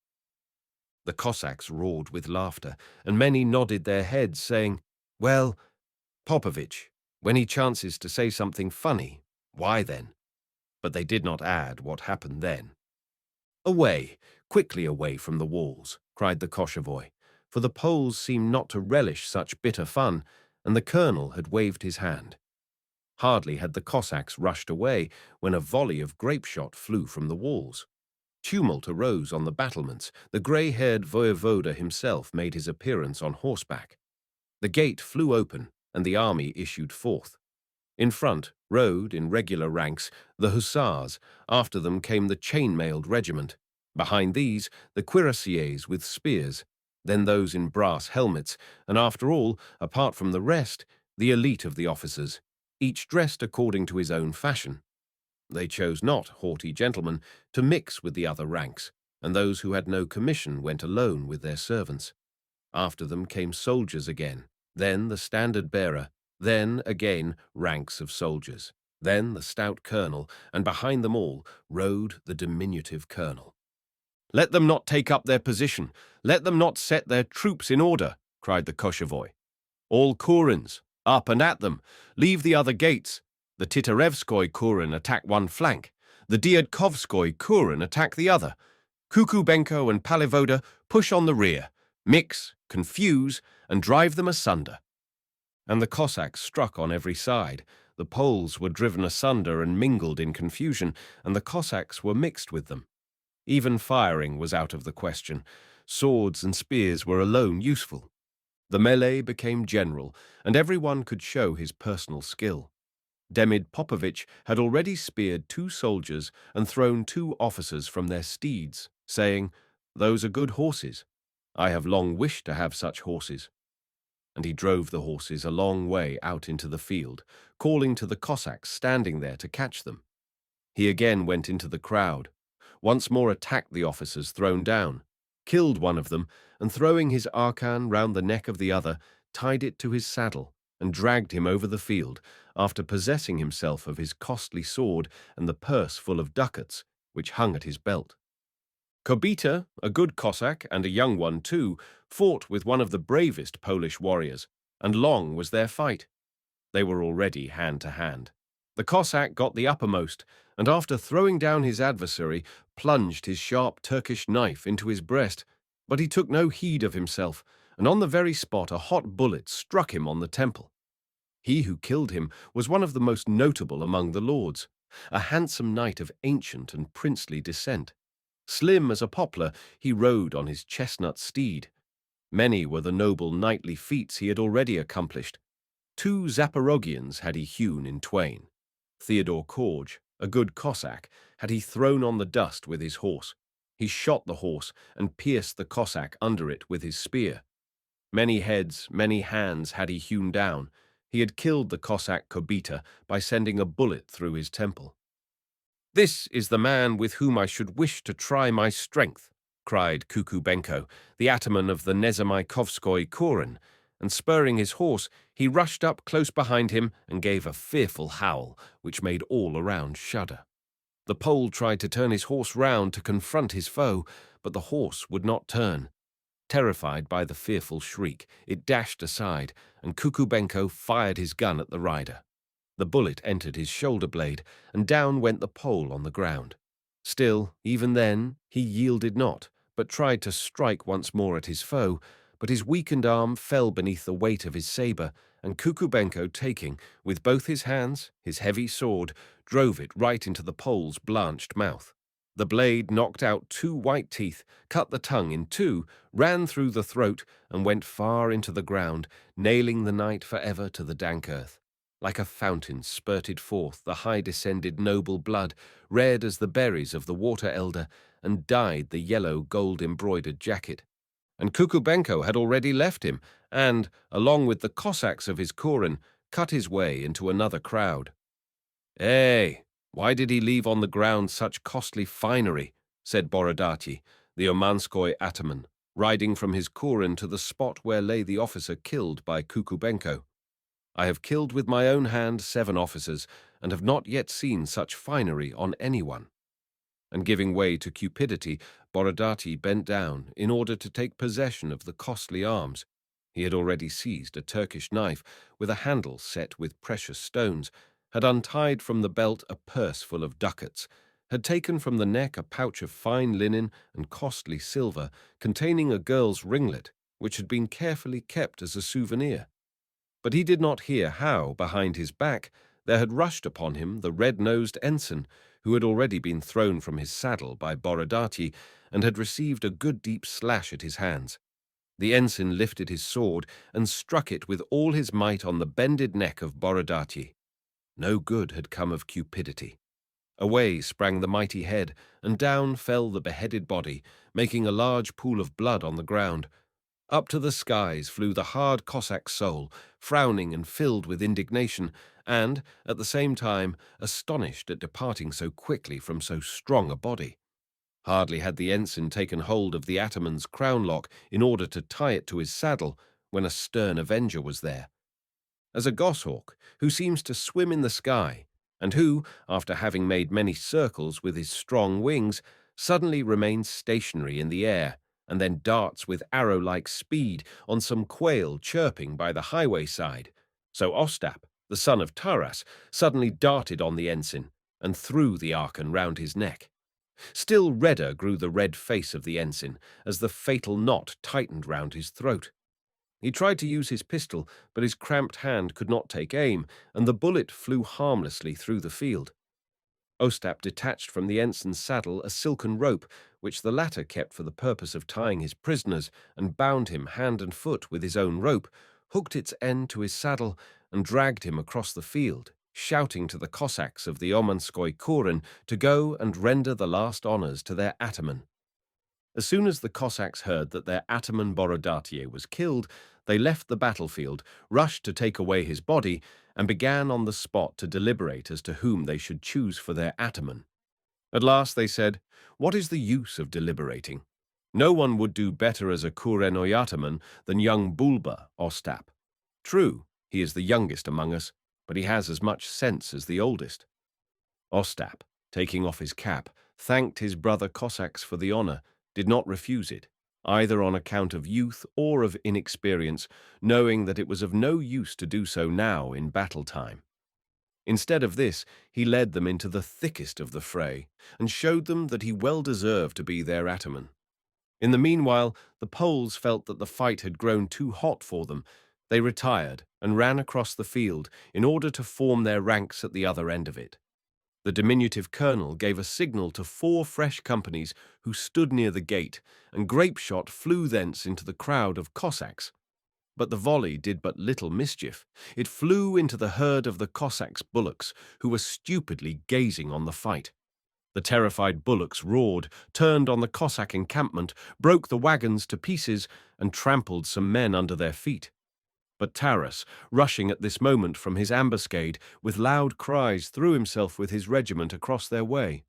The Cossacks roared with laughter, and many nodded their heads, saying, "Well, Popovich, when he chances to say something funny, why then?" But they did not add what happened then. "Away, quickly away from the walls," cried the Koshevoi, for the Poles seemed not to relish such bitter fun, and the colonel had waved his hand. Hardly had the Cossacks rushed away when a volley of grape-shot flew from the walls. Tumult arose on the battlements. The grey-haired voyevoda himself made his appearance on horseback. The gate flew open, and the army issued forth. In front rode, in regular ranks, the hussars. After them came the chain-mailed regiment. Behind these, the cuirassiers with spears, then those in brass helmets, and after all, apart from the rest, the elite of the officers, each dressed according to his own fashion. They chose not, haughty gentlemen, to mix with the other ranks, and those who had no commission went alone with their servants. After them came soldiers again, then the standard-bearer, then, again, ranks of soldiers, then the stout colonel, and behind them all rode the diminutive colonel. "Let them not take up their position! Let them not set their troops in order!" cried the Koshevoy. All Kurens, up and at them! Leave the other gates! The Titarevskoy Kuren attack one flank. The Dyadkovskoy Kuren attack the other. Kukubenko and Palivoda push on the rear, mix, confuse, and drive them asunder. And the Cossacks struck on every side. The Poles were driven asunder and mingled in confusion, and the Cossacks were mixed with them. Even firing was out of the question. Swords and spears were alone useful. The melee became general, and everyone could show his personal skill. Demid Popovich had already speared 2 soldiers and thrown 2 officers from their steeds, saying, "Those are good horses. I have long wished to have such horses." And he drove the horses a long way out into the field, calling to the Cossacks standing there to catch them. He again went into the crowd, once more attacked the officers thrown down, killed one of them, and throwing his arkan round the neck of the other, tied it to his saddle and dragged him over the field, after possessing himself of his costly sword and the purse full of ducats, which hung at his belt. Kobita, a good Cossack, and a young one too, fought with one of the bravest Polish warriors, and long was their fight. They were already hand to hand. The Cossack got the uppermost, and after throwing down his adversary, plunged his sharp Turkish knife into his breast, but he took no heed of himself, and on the very spot a hot bullet struck him on the temple. He who killed him was one of the most notable among the lords, a handsome knight of ancient and princely descent. Slim as a poplar, he rode on his chestnut steed. Many were the noble knightly feats he had already accomplished. 2 Zaporoghians had he hewn in twain. Theodore Korge, a good Cossack, had he thrown on the dust with his horse. He shot the horse and pierced the Cossack under it with his spear. Many heads, many hands had he hewn down. He had killed the Cossack Kobita by sending a bullet through his temple. "This is the man with whom I should wish to try my strength," cried Kukubenko, the ataman of the Nezamaikovskoy Kuren, and spurring his horse, he rushed up close behind him and gave a fearful howl, which made all around shudder. The Pole tried to turn his horse round to confront his foe, but the horse would not turn. Terrified by the fearful shriek, it dashed aside, and Kukubenko fired his gun at the rider. The bullet entered his shoulder blade, and down went the Pole on the ground. Still, even then, he yielded not, but tried to strike once more at his foe, but his weakened arm fell beneath the weight of his sabre, and Kukubenko, taking, with both his hands, his heavy sword, drove it right into the Pole's blanched mouth. The blade knocked out 2 white teeth, cut the tongue in 2, ran through the throat, and went far into the ground, nailing the knight forever to the dank earth. Like a fountain spurted forth the high-descended noble blood, red as the berries of the water elder, and dyed the yellow gold-embroidered jacket. And Kukubenko had already left him, and, along with the Cossacks of his Kuren, cut his way into another crowd. "Eh, why did he leave on the ground such costly finery?" said Borodati, the Omanskoy ataman, riding from his Kuren to the spot where lay the officer killed by Kukubenko. "I have killed with my own hand 7 officers, and have not yet seen such finery on anyone." And giving way to cupidity, Borodati bent down in order to take possession of the costly arms. He had already seized a Turkish knife with a handle set with precious stones, had untied from the belt a purse full of ducats, had taken from the neck a pouch of fine linen and costly silver containing a girl's ringlet, which had been carefully kept as a souvenir. But he did not hear how, behind his back, there had rushed upon him the red-nosed ensign, who had already been thrown from his saddle by Borodati and had received a good deep slash at his hands. The ensign lifted his sword and struck it with all his might on the bended neck of Borodati. No good had come of cupidity. Away sprang the mighty head, and down fell the beheaded body, making a large pool of blood on the ground. Up to the skies flew the hard Cossack soul, frowning and filled with indignation, and, at the same time, astonished at departing so quickly from so strong a body. Hardly had the ensign taken hold of the ataman's crown-lock in order to tie it to his saddle, when a stern avenger was there. As a goshawk, who seems to swim in the sky, and who, after having made many circles with his strong wings, suddenly remains stationary in the air, and then darts with arrow-like speed on some quail chirping by the highway side. So Ostap, the son of Tarass, suddenly darted on the ensign and threw the archon round his neck. Still redder grew the red face of the ensign as the fatal knot tightened round his throat. He tried to use his pistol, but his cramped hand could not take aim, and the bullet flew harmlessly through the field. Ostap detached from the ensign's saddle a silken rope, which the latter kept for the purpose of tying his prisoners, and bound him hand and foot with his own rope, hooked its end to his saddle, and dragged him across the field, shouting to the Cossacks of the Omanskoy Kuren to go and render the last honours to their ataman. As soon as the Cossacks heard that their ataman Borodaty was killed, they left the battlefield, rushed to take away his body, and began on the spot to deliberate as to whom they should choose for their ataman. At last they said, "What is the use of deliberating? No one would do better as a Kurenoy ataman than young Boolba, Ostap. True, he is the youngest among us, but he has as much sense as the oldest." Ostap, taking off his cap, thanked his brother Cossacks for the honour, did not refuse it, either on account of youth or of inexperience, knowing that it was of no use to do so now in battle time. Instead of this, he led them into the thickest of the fray, and showed them that he well deserved to be their ataman. In the meanwhile, the Poles felt that the fight had grown too hot for them. They retired and ran across the field in order to form their ranks at the other end of it. The diminutive colonel gave a signal to 4 fresh companies who stood near the gate, and grape shot flew thence into the crowd of Cossacks. But the volley did but little mischief. It flew into the herd of the Cossacks' bullocks, who were stupidly gazing on the fight. The terrified bullocks roared, turned on the Cossack encampment, broke the wagons to pieces, and trampled some men under their feet. But Tarass, rushing at this moment from his ambuscade, with loud cries threw himself with his regiment across their way.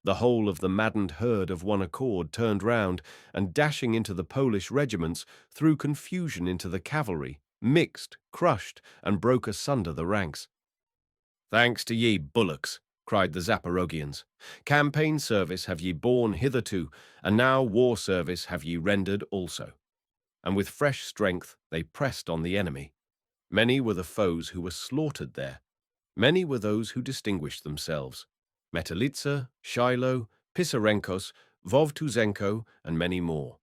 The whole of the maddened herd of one accord turned round, and dashing into the Polish regiments, threw confusion into the cavalry, mixed, crushed, and broke asunder the ranks. "Thanks to ye, bullocks," cried the Zaporoghians. "Campaign service have ye borne hitherto, and now war service have ye rendered also." And with fresh strength they pressed on the enemy. Many were the foes who were slaughtered there. Many were those who distinguished themselves. Metelitsa, Shiloh, Pisarenkos, Vovtuzenko, and many more.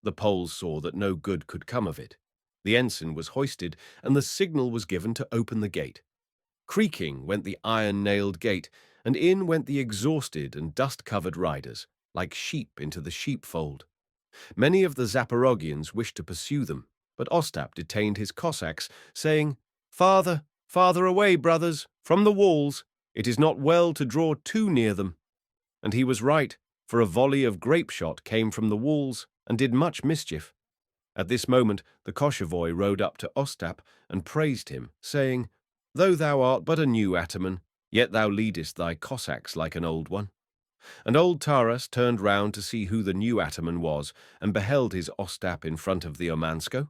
The Poles saw that no good could come of it. The ensign was hoisted, and the signal was given to open the gate. Creaking went the iron-nailed gate, and in went the exhausted and dust-covered riders, like sheep into the sheepfold. Many of the Zaporoghians wished to pursue them, but Ostap detained his Cossacks, saying, "Farther, farther away, brothers, from the walls. It is not well to draw too near them." And he was right, for a volley of grape shot came from the walls and did much mischief. At this moment the Koschevoi rode up to Ostap and praised him, saying, "Though thou art but a new ataman, yet thou leadest thy Cossacks like an old one." And old Tarass turned round to see who the new ataman was, and beheld his Ostap in front of the Omansko.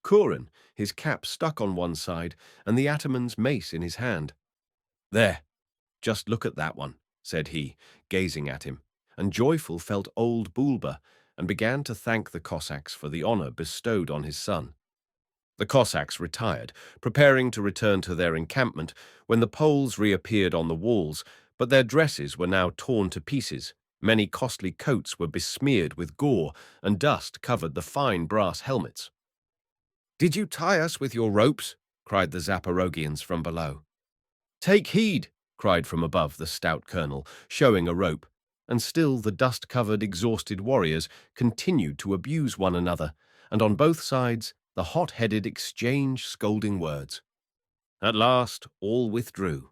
Kuren, his cap stuck on one side, and the ataman's mace in his hand. "There, just look at that one," said he, gazing at him, and joyful felt old Boolba, and began to thank the Cossacks for the honour bestowed on his son. The Cossacks retired, preparing to return to their encampment, when the Poles reappeared on the walls, but their dresses were now torn to pieces. Many costly coats were besmeared with gore, and dust covered the fine brass helmets. "Did you tie us with your ropes?" cried the Zaporoghians from below. "Take heed!" cried from above the stout colonel, showing a rope, and still the dust-covered, exhausted warriors continued to abuse one another, and on both sides the hot-headed exchanged scolding words. At last all withdrew.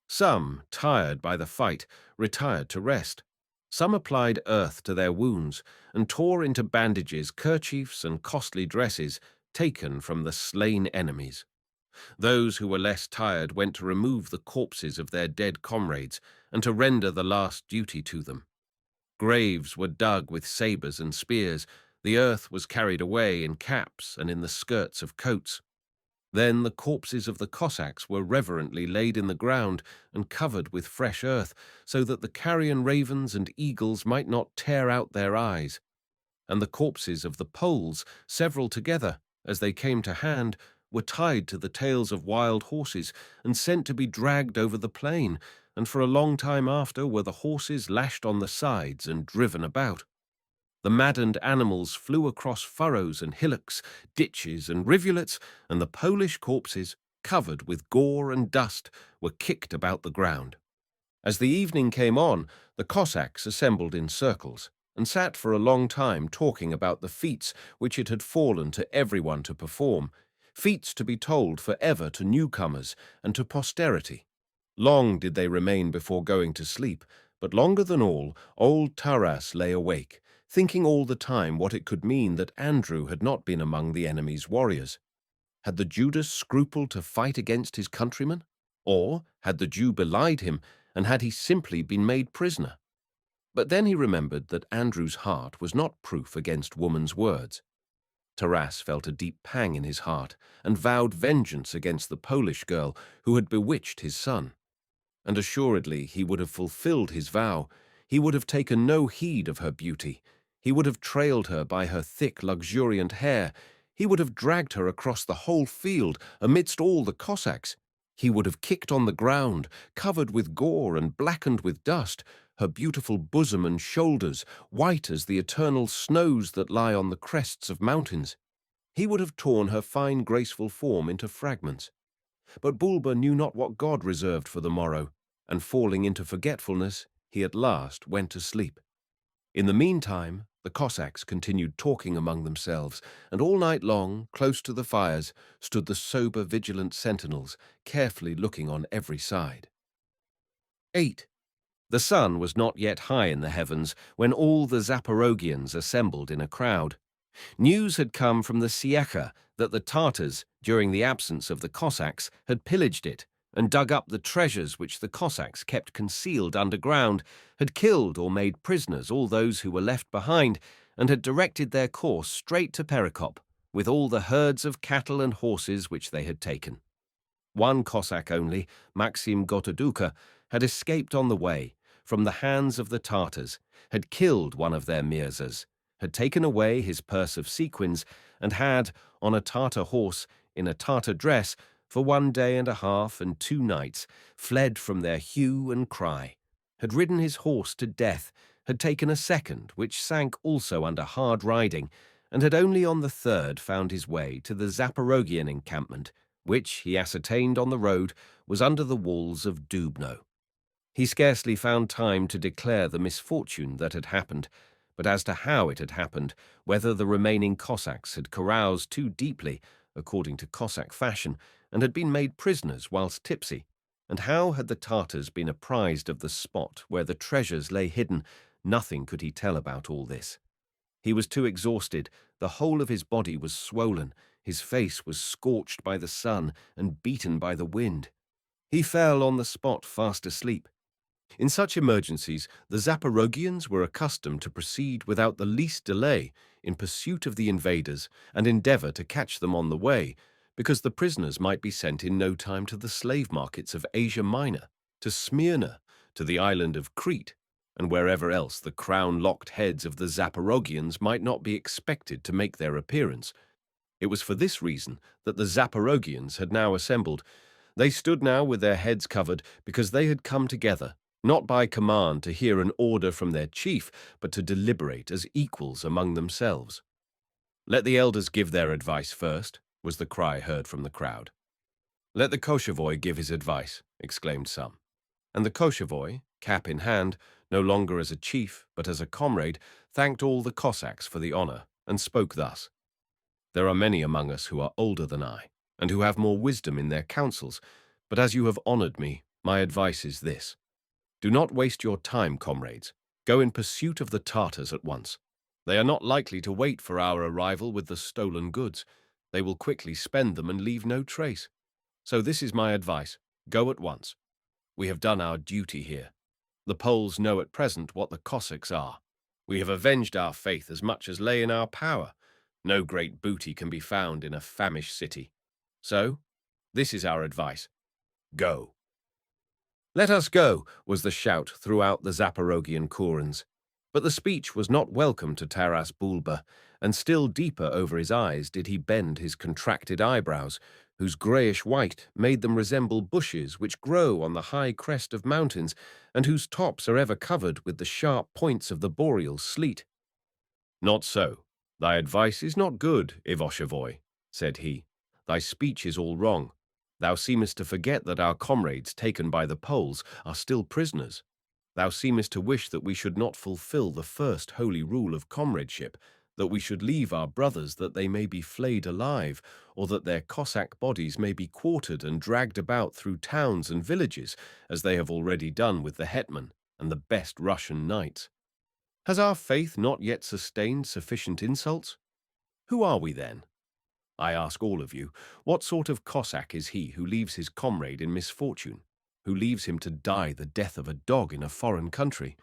Some, tired by the fight, retired to rest. Some applied earth to their wounds, and tore into bandages kerchiefs and costly dresses taken from the slain enemies. Those who were less tired went to remove the corpses of their dead comrades, and to render the last duty to them. Graves were dug with sabres and spears, the earth was carried away in caps and in the skirts of coats. Then the corpses of the Cossacks were reverently laid in the ground and covered with fresh earth, so that the carrion ravens and eagles might not tear out their eyes. and the corpses of the Poles, several together, as they came to hand, were tied to the tails of wild horses and sent to be dragged over the plain, and for a long time after were the horses lashed on the sides and driven about. The maddened animals flew across furrows and hillocks, ditches and rivulets, and the Polish corpses, covered with gore and dust, were kicked about the ground. As the evening came on, the Cossacks assembled in circles and sat for a long time talking about the feats which it had fallen to everyone to perform, feats to be told forever to newcomers and to posterity. Long did they remain before going to sleep, but longer than all, old Tarass lay awake, thinking all the time what it could mean that Andrew had not been among the enemy's warriors. Had the Judas scrupled to fight against his countrymen? Or had the Jew belied him, and had he simply been made prisoner? But then he remembered that Andrew's heart was not proof against woman's words. Tarass felt a deep pang in his heart, and vowed vengeance against the Polish girl who had bewitched his son. And assuredly he would have fulfilled his vow. He would have taken no heed of her beauty. He would have trailed her by her thick, luxuriant hair. He would have dragged her across the whole field amidst all the Cossacks. He would have kicked on the ground, covered with gore and blackened with dust, her beautiful bosom and shoulders, white as the eternal snows that lie on the crests of mountains. He would have torn her fine, graceful form into fragments. But Boolba knew not what God reserved for the morrow, and falling into forgetfulness, he at last went to sleep. In the meantime, the Cossacks continued talking among themselves, and all night long, close to the fires, stood the sober, vigilant sentinels, carefully looking on every side. 8. The sun was not yet high in the heavens when all the Zaporoghians assembled in a crowd. News had come from the Ssiecha that the Tartars, during the absence of the Cossacks, had pillaged it and dug up the treasures which the Cossacks kept concealed underground, had killed or made prisoners all those who were left behind, and had directed their course straight to Perikop, with all the herds of cattle and horses which they had taken. One Cossack only, Maxim Gotoduka, had escaped on the way from the hands of the Tartars, had killed one of their Mirzas, had taken away his purse of sequins, and had, on a Tartar horse, in a Tartar dress, for 1 day and a half and 2 nights, fled from their hue and cry, had ridden his horse to death, had taken a second, which sank also under hard riding, and had only on the 3rd found his way to the Zaporoghian encampment, which, he ascertained on the road, was under the walls of Dubno. He scarcely found time to declare the misfortune that had happened, but as to how it had happened, whether the remaining Cossacks had caroused too deeply, according to Cossack fashion, and had been made prisoners whilst tipsy, and how had the Tartars been apprised of the spot where the treasures lay hidden, nothing could he tell about all this. He was too exhausted, the whole of his body was swollen, his face was scorched by the sun and beaten by the wind. He fell on the spot fast asleep. In such emergencies, the Zaporoghians were accustomed to proceed without the least delay in pursuit of the invaders and endeavor to catch them on the way, because the prisoners might be sent in no time to the slave markets of Asia Minor, to Smyrna, to the island of Crete, and wherever else the crown-locked heads of the Zaporoghians might not be expected to make their appearance. It was for this reason that the Zaporoghians had now assembled. They stood now with their heads covered because they had come together, not by command to hear an order from their chief, but to deliberate as equals among themselves. "Let the elders give their advice first," was the cry heard from the crowd. "Let the Koshavoy give his advice," exclaimed some. And the Koshavoy, cap in hand, no longer as a chief, but as a comrade, thanked all the Cossacks for the honor, and spoke thus: "There are many among us who are older than I, and who have more wisdom in their counsels, but as you have honored me, my advice is this. Do not waste your time, comrades. Go in pursuit of the Tartars at once. They are not likely to wait for our arrival with the stolen goods. They will quickly spend them and leave no trace. So this is my advice. Go at once. We have done our duty here. The Poles know at present what the Cossacks are. We have avenged our faith as much as lay in our power. No great booty can be found in a famished city. So, this is our advice. Go." "Let us go," was the shout throughout the Zaporoghian kurens. But the speech was not welcome to Tarass Boolba, and still deeper over his eyes did he bend his contracted eyebrows, whose greyish white made them resemble bushes which grow on the high crest of mountains, and whose tops are ever covered with the sharp points of the boreal sleet. "Not so. Thy advice is not good, Ivoshevoy," said he. "Thy speech is all wrong. Thou seemest to forget that our comrades taken by the Poles are still prisoners. Thou seemest to wish that we should not fulfill the first holy rule of comradeship, that we should leave our brothers that they may be flayed alive, or that their Cossack bodies may be quartered and dragged about through towns and villages, as they have already done with the hetman and the best Russian knights. Has our faith not yet sustained sufficient insults? Who are we then? I ask all of you, what sort of Cossack is he who leaves his comrade in misfortune, who leaves him to die the death of a dog in a foreign country?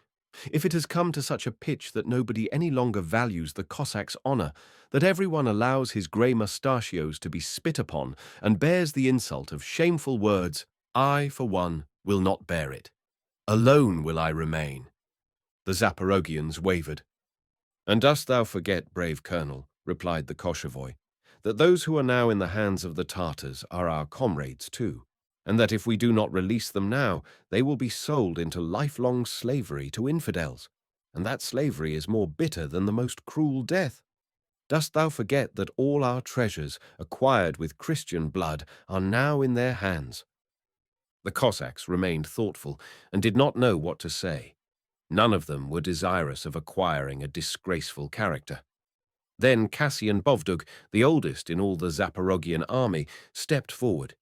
If it has come to such a pitch that nobody any longer values the Cossack's honor, that everyone allows his grey mustachios to be spit upon and bears the insult of shameful words, I, for one, will not bear it. Alone will I remain." The Zaporoghians wavered. "And dost thou forget, brave colonel," replied the Koschevoi, "that those who are now in the hands of the Tartars are our comrades too, and that if we do not release them now, they will be sold into lifelong slavery to infidels, and that slavery is more bitter than the most cruel death? Dost thou forget that all our treasures, acquired with Christian blood, are now in their hands?" The Cossacks remained thoughtful and did not know what to say. None of them were desirous of acquiring a disgraceful character. Then Cassian Bovdug, the oldest in all the Zaporoghian army, stepped forward.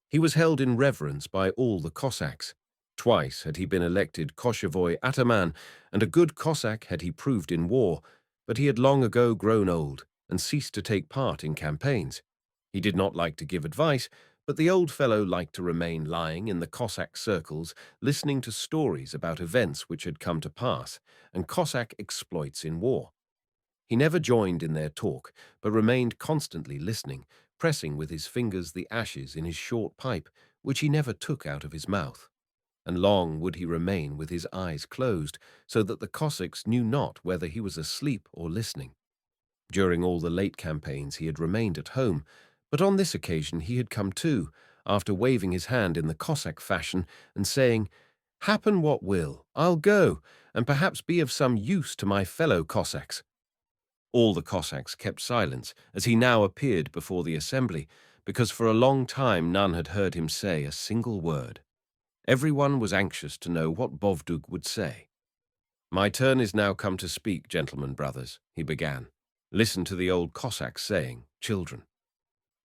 He was held in reverence by all the Cossacks. Twice had he been elected Koschevoi Ataman, and a good Cossack had he proved in war, but he had long ago grown old and ceased to take part in campaigns. He did not like to give advice, but the old fellow liked to remain lying in the Cossack circles, listening to stories about events which had come to pass, and Cossack exploits in war. He never joined in their talk, but remained constantly listening, pressing with his fingers the ashes in his short pipe, which he never took out of his mouth. And long would he remain with his eyes closed, so that the Cossacks knew not whether he was asleep or listening. During all the late campaigns he had remained at home, but on this occasion he had come too, after waving his hand in the Cossack fashion and saying, "Happen what will, I'll go, and perhaps be of some use to my fellow Cossacks." All the Cossacks kept silence as he now appeared before the assembly, because for a long time none had heard him say a single word. Everyone was anxious to know what Bovdug would say. "My turn is now come to speak, gentlemen brothers," he began. "Listen to the old Cossacks saying, children."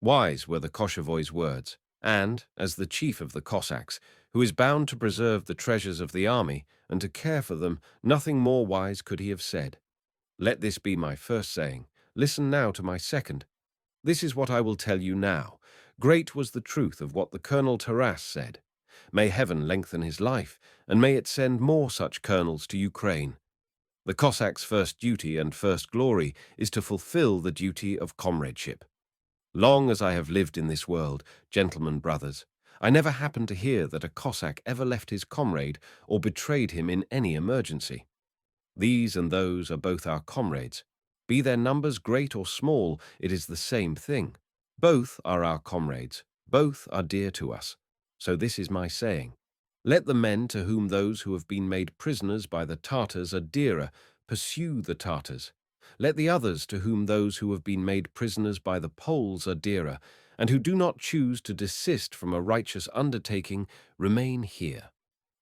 Wise were the Koshevoi's words, and, as the chief of the Cossacks, who is bound to preserve the treasures of the army and to care for them, nothing more wise could he have said. Let this be my first saying. Listen now to my second. This is what I will tell you now. Great was the truth of what the Colonel Tarass said. May heaven lengthen his life, and may it send more such colonels to Ukraine. The Cossack's first duty and first glory is to fulfill the duty of comradeship. Long as I have lived in this world, gentlemen brothers, I never happened to hear that a Cossack ever left his comrade or betrayed him in any emergency. These and those are both our comrades. Be their numbers great or small, it is the same thing. Both are our comrades. Both are dear to us. So this is my saying. Let the men to whom those who have been made prisoners by the Tartars are dearer pursue the Tartars. Let the others to whom those who have been made prisoners by the Poles are dearer, and who do not choose to desist from a righteous undertaking, remain here.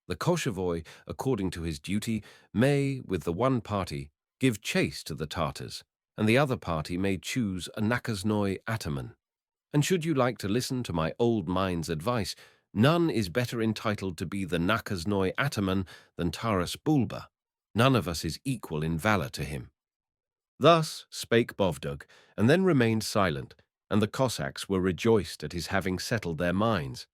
The Koschevoi, according to his duty, may, with the one party, give chase to the Tartars, and the other party may choose a Nakasnoi ataman. And should you like to listen to my old mind's advice, none is better entitled to be the Nakasnoi ataman than Tarass Boolba. None of us is equal in valor to him. Thus spake Bovdug, and then remained silent, and the Cossacks were rejoiced at his having settled their minds.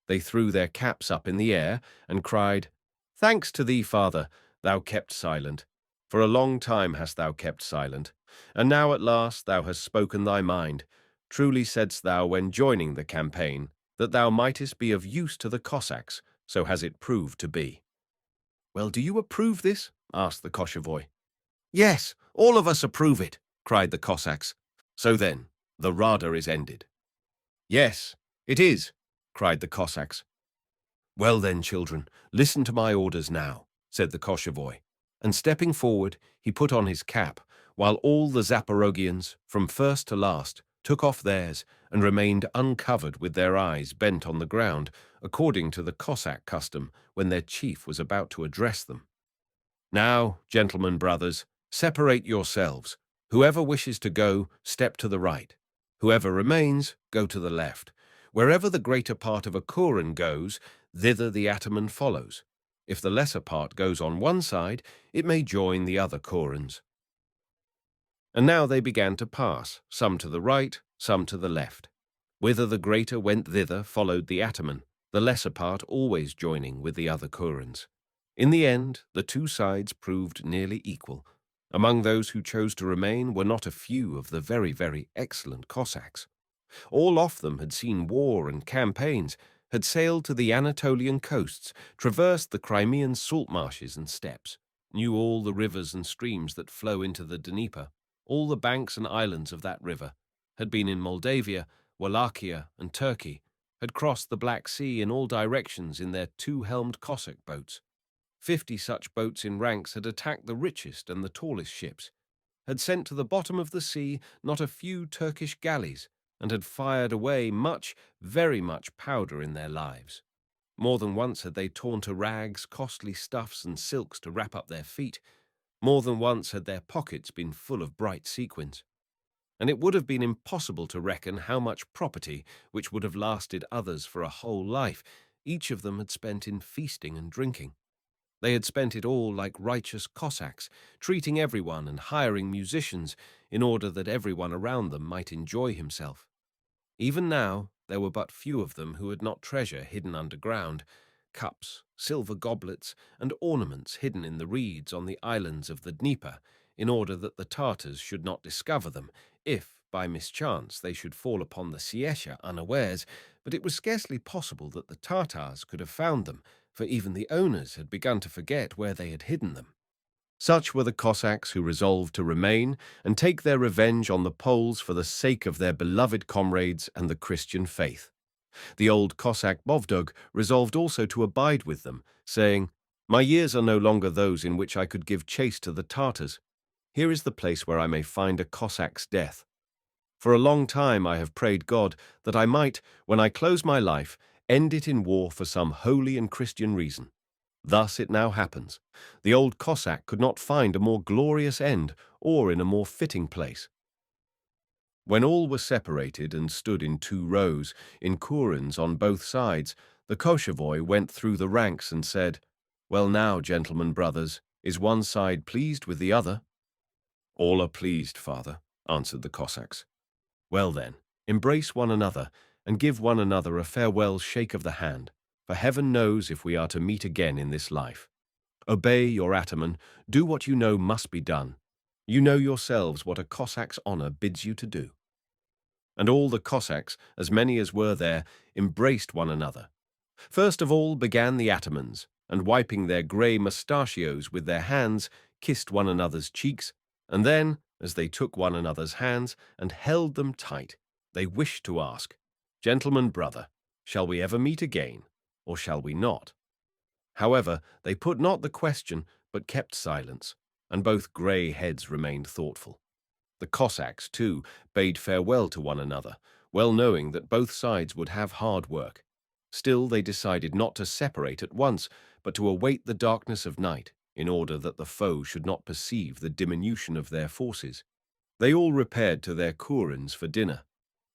They threw their caps up in the air and cried, "Thanks to thee, father, thou kept silent. For a long time hast thou kept silent, and now at last thou hast spoken thy mind. Truly saidst thou when joining the campaign, that thou mightest be of use to the Cossacks, so has it proved to be." "Well, do you approve this?" asked the Koschevoi. Yes, all of us approve it, cried the Cossacks. So then, the Rada is ended. Yes, it is, cried the Cossacks. Well then, children, listen to my orders now, said the Koschevoi, and stepping forward, he put on his cap, while all the Zaporoghians, from first to last, took off theirs and remained uncovered with their eyes bent on the ground, according to the Cossack custom when their chief was about to address them. Now, gentlemen brothers, separate yourselves. Whoever wishes to go, step to the right. Whoever remains, go to the left. Wherever the greater part of a Kuren goes, thither the ataman follows. If the lesser part goes on one side, it may join the other Kurens. And now they began to pass, some to the right, some to the left. Whither the greater went thither followed the ataman, the lesser part always joining with the other Kurens. In the end, the two sides proved nearly equal. Among those who chose to remain were not a few of the very, very excellent Cossacks. All of them had seen war and campaigns, had sailed to the Anatolian coasts, traversed the Crimean salt marshes and steppes, knew all the rivers and streams that flow into the Dnieper, all the banks and islands of that river, had been in Moldavia, Wallachia, and Turkey, had crossed the Black Sea in all directions in their two-helmed Cossack boats. 50 such boats in ranks had attacked the richest and the tallest ships, had sent to the bottom of the sea not a few Turkish galleys, and had fired away much, very much powder in their lives. More than once had they torn to rags costly stuffs and silks to wrap up their feet. More than once had their pockets been full of bright sequins. And it would have been impossible to reckon how much property, which would have lasted others for a whole life, each of them had spent in feasting and drinking. They had spent it all like righteous Cossacks, treating everyone and hiring musicians in order that everyone around them might enjoy himself. Even now, there were but few of them who had not treasure hidden underground, cups, silver goblets, and ornaments hidden in the reeds on the islands of the Dnieper, in order that the Tartars should not discover them, if, by mischance, they should fall upon the Ssiecha unawares, but it was scarcely possible that the Tartars could have found them, for even the owners had begun to forget where they had hidden them. Such were the Cossacks who resolved to remain and take their revenge on the Poles for the sake of their beloved comrades and the Christian faith. The old Cossack Bovdug resolved also to abide with them, saying, "My years are no longer those in which I could give chase to the Tartars. Here is the place where I may find a Cossack's death. For a long time I have prayed God that I might, when I close my life, end it in war for some holy and Christian reason. Thus it now happens. The old Cossack could not find a more glorious end or in a more fitting place." When all were separated and stood in 2 rows, in kurens on both sides, the Koschevoi went through the ranks and said, "Well now, gentlemen brothers, is one side pleased with the other?" "All are pleased, father," answered the Cossacks. "Well then, embrace one another and give one another a farewell shake of the hand, for heaven knows if we are to meet again in this life. Obey your ataman, do what you know must be done. You know yourselves what a Cossack's honor bids you to do." And all the Cossacks, as many as were there, embraced one another. First of all began the atamans, and wiping their grey mustachios with their hands, kissed one another's cheeks, and then, as they took one another's hands and held them tight, they wished to ask, "Gentleman brother, shall we ever meet again, or shall we not?" However, they put not the question, but kept silence, and both grey heads remained thoughtful. The Cossacks, too, bade farewell to one another, well knowing that both sides would have hard work. Still they decided not to separate at once, but to await the darkness of night, in order that the foe should not perceive the diminution of their forces. They all repaired to their kurens for dinner.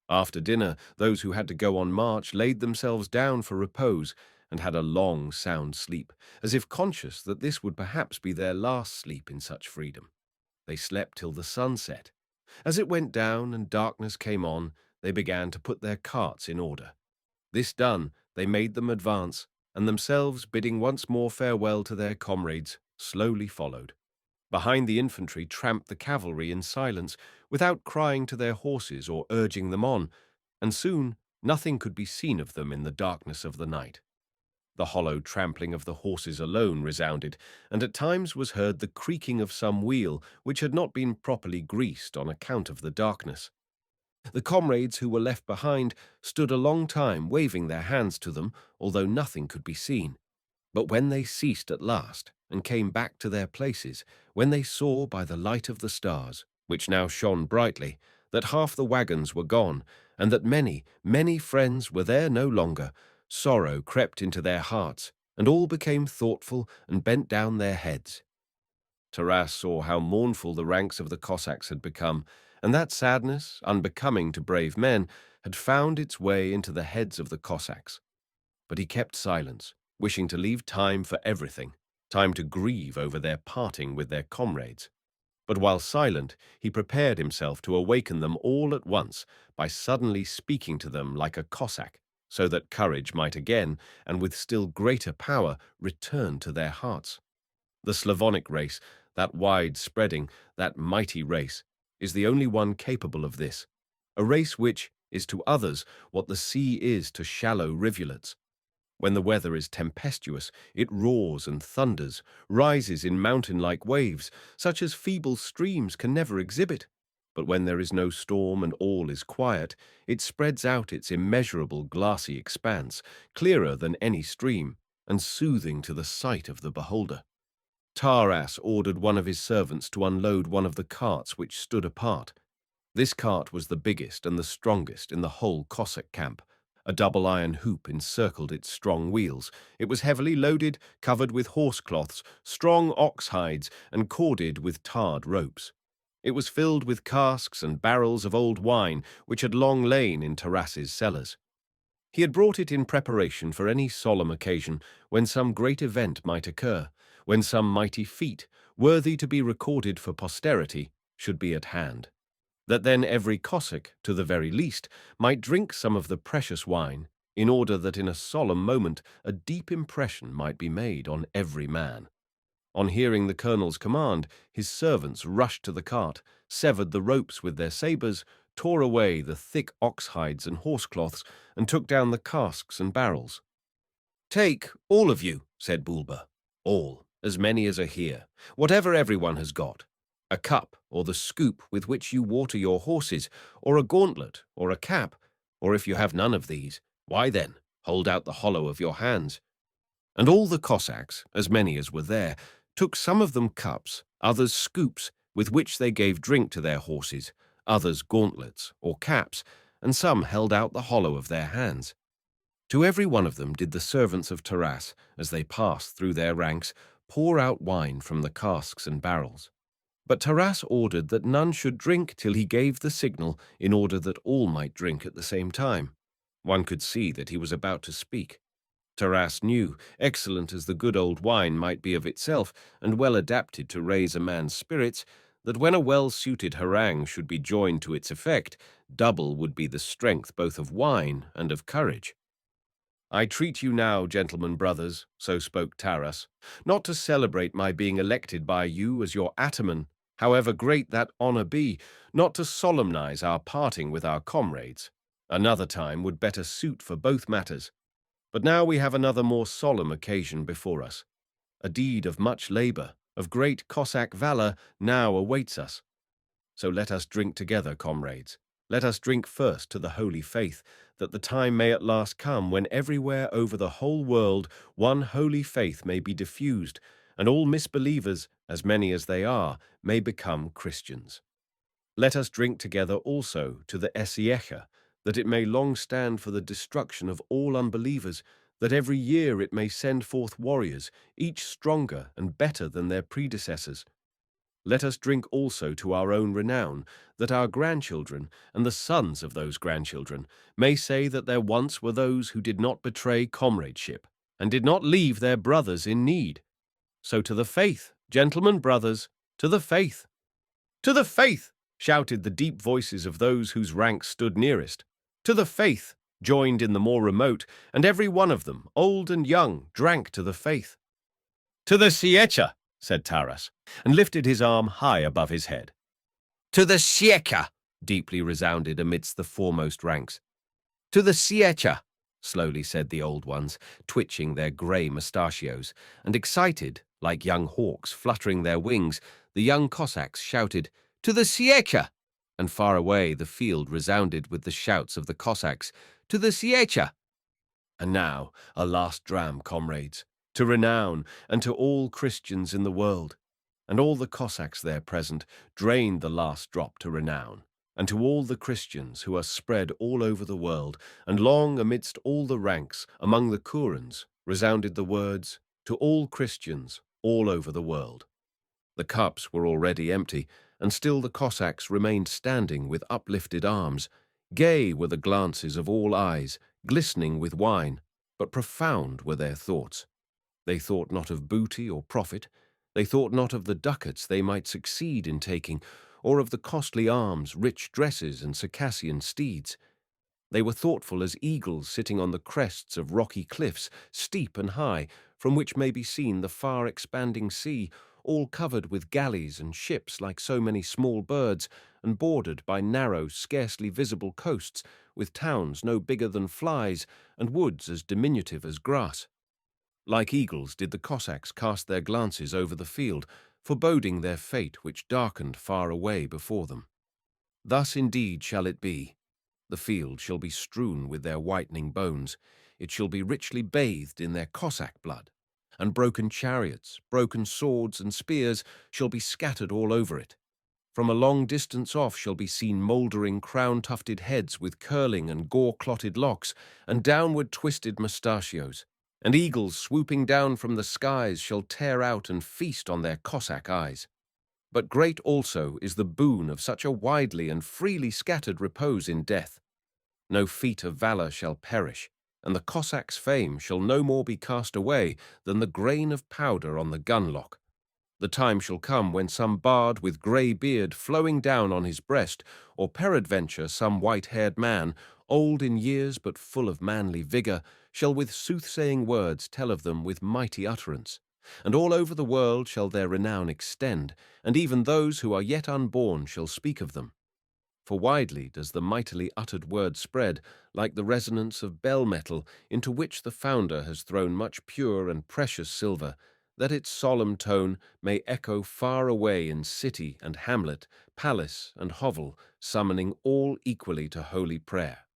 After dinner, those who had to go on march laid themselves down for repose, and had a long, sound sleep, as if conscious that this would perhaps be their last sleep in such freedom. They slept till the sun set. As it went down and darkness came on, they began to put their carts in order. This done, they made them advance, and themselves, bidding once more farewell to their comrades, slowly followed. Behind the infantry tramped the cavalry in silence, without crying to their horses or urging them on, and soon nothing could be seen of them in the darkness of the night. The hollow trampling of the horses alone resounded, and at times was heard the creaking of some wheel which had not been properly greased on account of the darkness. The comrades who were left behind stood a long time waving their hands to them, although nothing could be seen. But when they ceased at last, and came back to their places, when they saw by the light of the stars, which now shone brightly, that half the wagons were gone, and that many, many friends were there no longer, sorrow crept into their hearts, and all became thoughtful and bent down their heads. Tarass saw how mournful the ranks of the Cossacks had become, and that sadness, unbecoming to brave men, had found its way into the heads of the Cossacks. But he kept silence, wishing to leave time for everything, time to grieve over their parting with their comrades. But while silent, he prepared himself to awaken them all at once by suddenly speaking to them like a Cossack, so that courage might again, and with still greater power, return to their hearts. The Slavonic race, that wide-spreading, that mighty race, is the only one capable of this, a race which is to others what the sea is to shallow rivulets. When the weather is tempestuous, it roars and thunders, rises in mountain-like waves, such as feeble streams can never exhibit. But when there is no storm and all is quiet, it spreads out its immeasurable glassy expanse, clearer than any stream, and soothing to the sight of the beholder. Tarass ordered one of his servants to unload one of the carts which stood apart. This cart was the biggest and the strongest in the whole Cossack camp. A double iron hoop encircled its strong wheels. It was heavily loaded, covered with horsecloths, strong ox hides, and corded with tarred ropes. It was filled with casks and barrels of old wine which had long lain in Tarass's cellars. He had brought it in preparation for any solemn occasion when some great event might occur, when some mighty feat, worthy to be recorded for posterity, should be at hand. That then every Cossack, to the very least, might drink some of the precious wine, in order that in a solemn moment a deep impression might be made on every man. On hearing the colonel's command, his servants rushed to the cart, severed the ropes with their sabres, tore away the thick ox hides and horsecloths, and took down the casks and barrels. "Take, all of you," said Boolba. "All, as many as are here, whatever everyone has got. A cup, or the scoop with which you water your horses, or a gauntlet, or a cap, or if you have none of these, why then, hold out the hollow of your hands." And all the Cossacks, as many as were there, took some of them cups, others scoops, with which they gave drink to their horses, others gauntlets, or caps, and some held out the hollow of their hands. To every one of them did the servants of Tarass, as they passed through their ranks, pour out wine from the casks and barrels. But Tarass ordered that none should drink till he gave the signal, in order that all might drink at the same time. One could see that he was about to speak. Tarass knew, excellent as the good old wine might be of itself, and well adapted to raise a man's spirits, that when a well-suited harangue should be joined to its effect, double would be the strength both of wine and of courage. "I treat you now, gentlemen brothers," so spoke Tarass, "not to celebrate my being elected by you as your ataman, however great that honor be, not to solemnize our parting with our comrades. Another time would better suit for both matters. But now we have another more solemn occasion before us. A deed of much labor, of great Cossack valor, now awaits us. So let us drink together, comrades. Let us drink first to the holy faith, that the time may at last come when everywhere over the whole world one holy faith may be diffused, and all misbelievers, as many as they are, may become Christians. Let us drink together also to the Ssiecha, that it may long stand for the destruction of all unbelievers, that every year it may send forth warriors, each stronger and better than their predecessors. Let us drink also to our own renown, that our grandchildren and the sons of those grandchildren may say that there once were those who did not betray comradeship, and did not leave their brothers in need. So to the faith, gentlemen brothers, to the faith." "To the faith!" shouted the deep voices of those whose ranks stood nearest. "To the faith!" joined in the more remote, and every one of them, old and young, drank to the faith. "To the Ssiecha!" said Tarass, and lifted his arm high above his head. "To the Ssiecha!" deeply resounded amidst the foremost ranks. "To the Ssiecha!" slowly said the old ones, twitching their grey mustachios, and excited, like young hawks fluttering their wings, the young Cossacks shouted, "To the Ssiecha!" And far away the field resounded with the shouts of the Cossacks, "To the Ssiecha!" And now a last dram, comrades, to renown and to all Christians in the world. And all the Cossacks there present drained the last drop to renown, and to all the Christians who are spread all over the world, and long amidst all the ranks, among the Kurans, resounded the words, "To all Christians all over the world." The cups were already empty, and still the Cossacks remained standing with uplifted arms. Gay were the glances of all eyes, glistening with wine, but profound were their thoughts. They thought not of booty or profit. They thought not of the ducats they might succeed in taking, or of the costly arms, rich dresses, and Circassian steeds. They were thoughtful as eagles sitting on the crests of rocky cliffs, steep and high, from which may be seen the far expanding sea, all covered with galleys and ships like so many small birds, and bordered by narrow, scarcely visible coasts, with towns no bigger than flies, and woods as diminutive as grass. Like eagles did the Cossacks cast their glances over the field, foreboding their fate which darkened far away before them. Thus indeed shall it be. The field shall be strewn with their whitening bones. It shall be richly bathed in their Cossack blood, and broken chariots, broken swords and spears shall be scattered all over it. From a long distance off shall be seen mouldering crown-tufted heads with curling and gore-clotted locks, and downward twisted mustachios. And eagles swooping down from the skies shall tear out and feast on their Cossack eyes. But great also is the boon of such a widely and freely scattered repose in death. No feat of valour shall perish, and the Cossack's fame shall no more be cast away than the grain of powder on the gun-lock. The time shall come when some bard with grey beard flowing down on his breast, or peradventure some white-haired man, old in years but full of manly vigour, shall with soothsaying words tell of them with mighty utterance. And all over the world shall their renown extend, and even those who are yet unborn shall speak of them. For widely does the mightily uttered word spread, like the resonance of bell metal, into which the founder has thrown much pure and precious silver, that its solemn tone may echo far away in city and hamlet, palace and hovel, summoning all equally to holy prayer.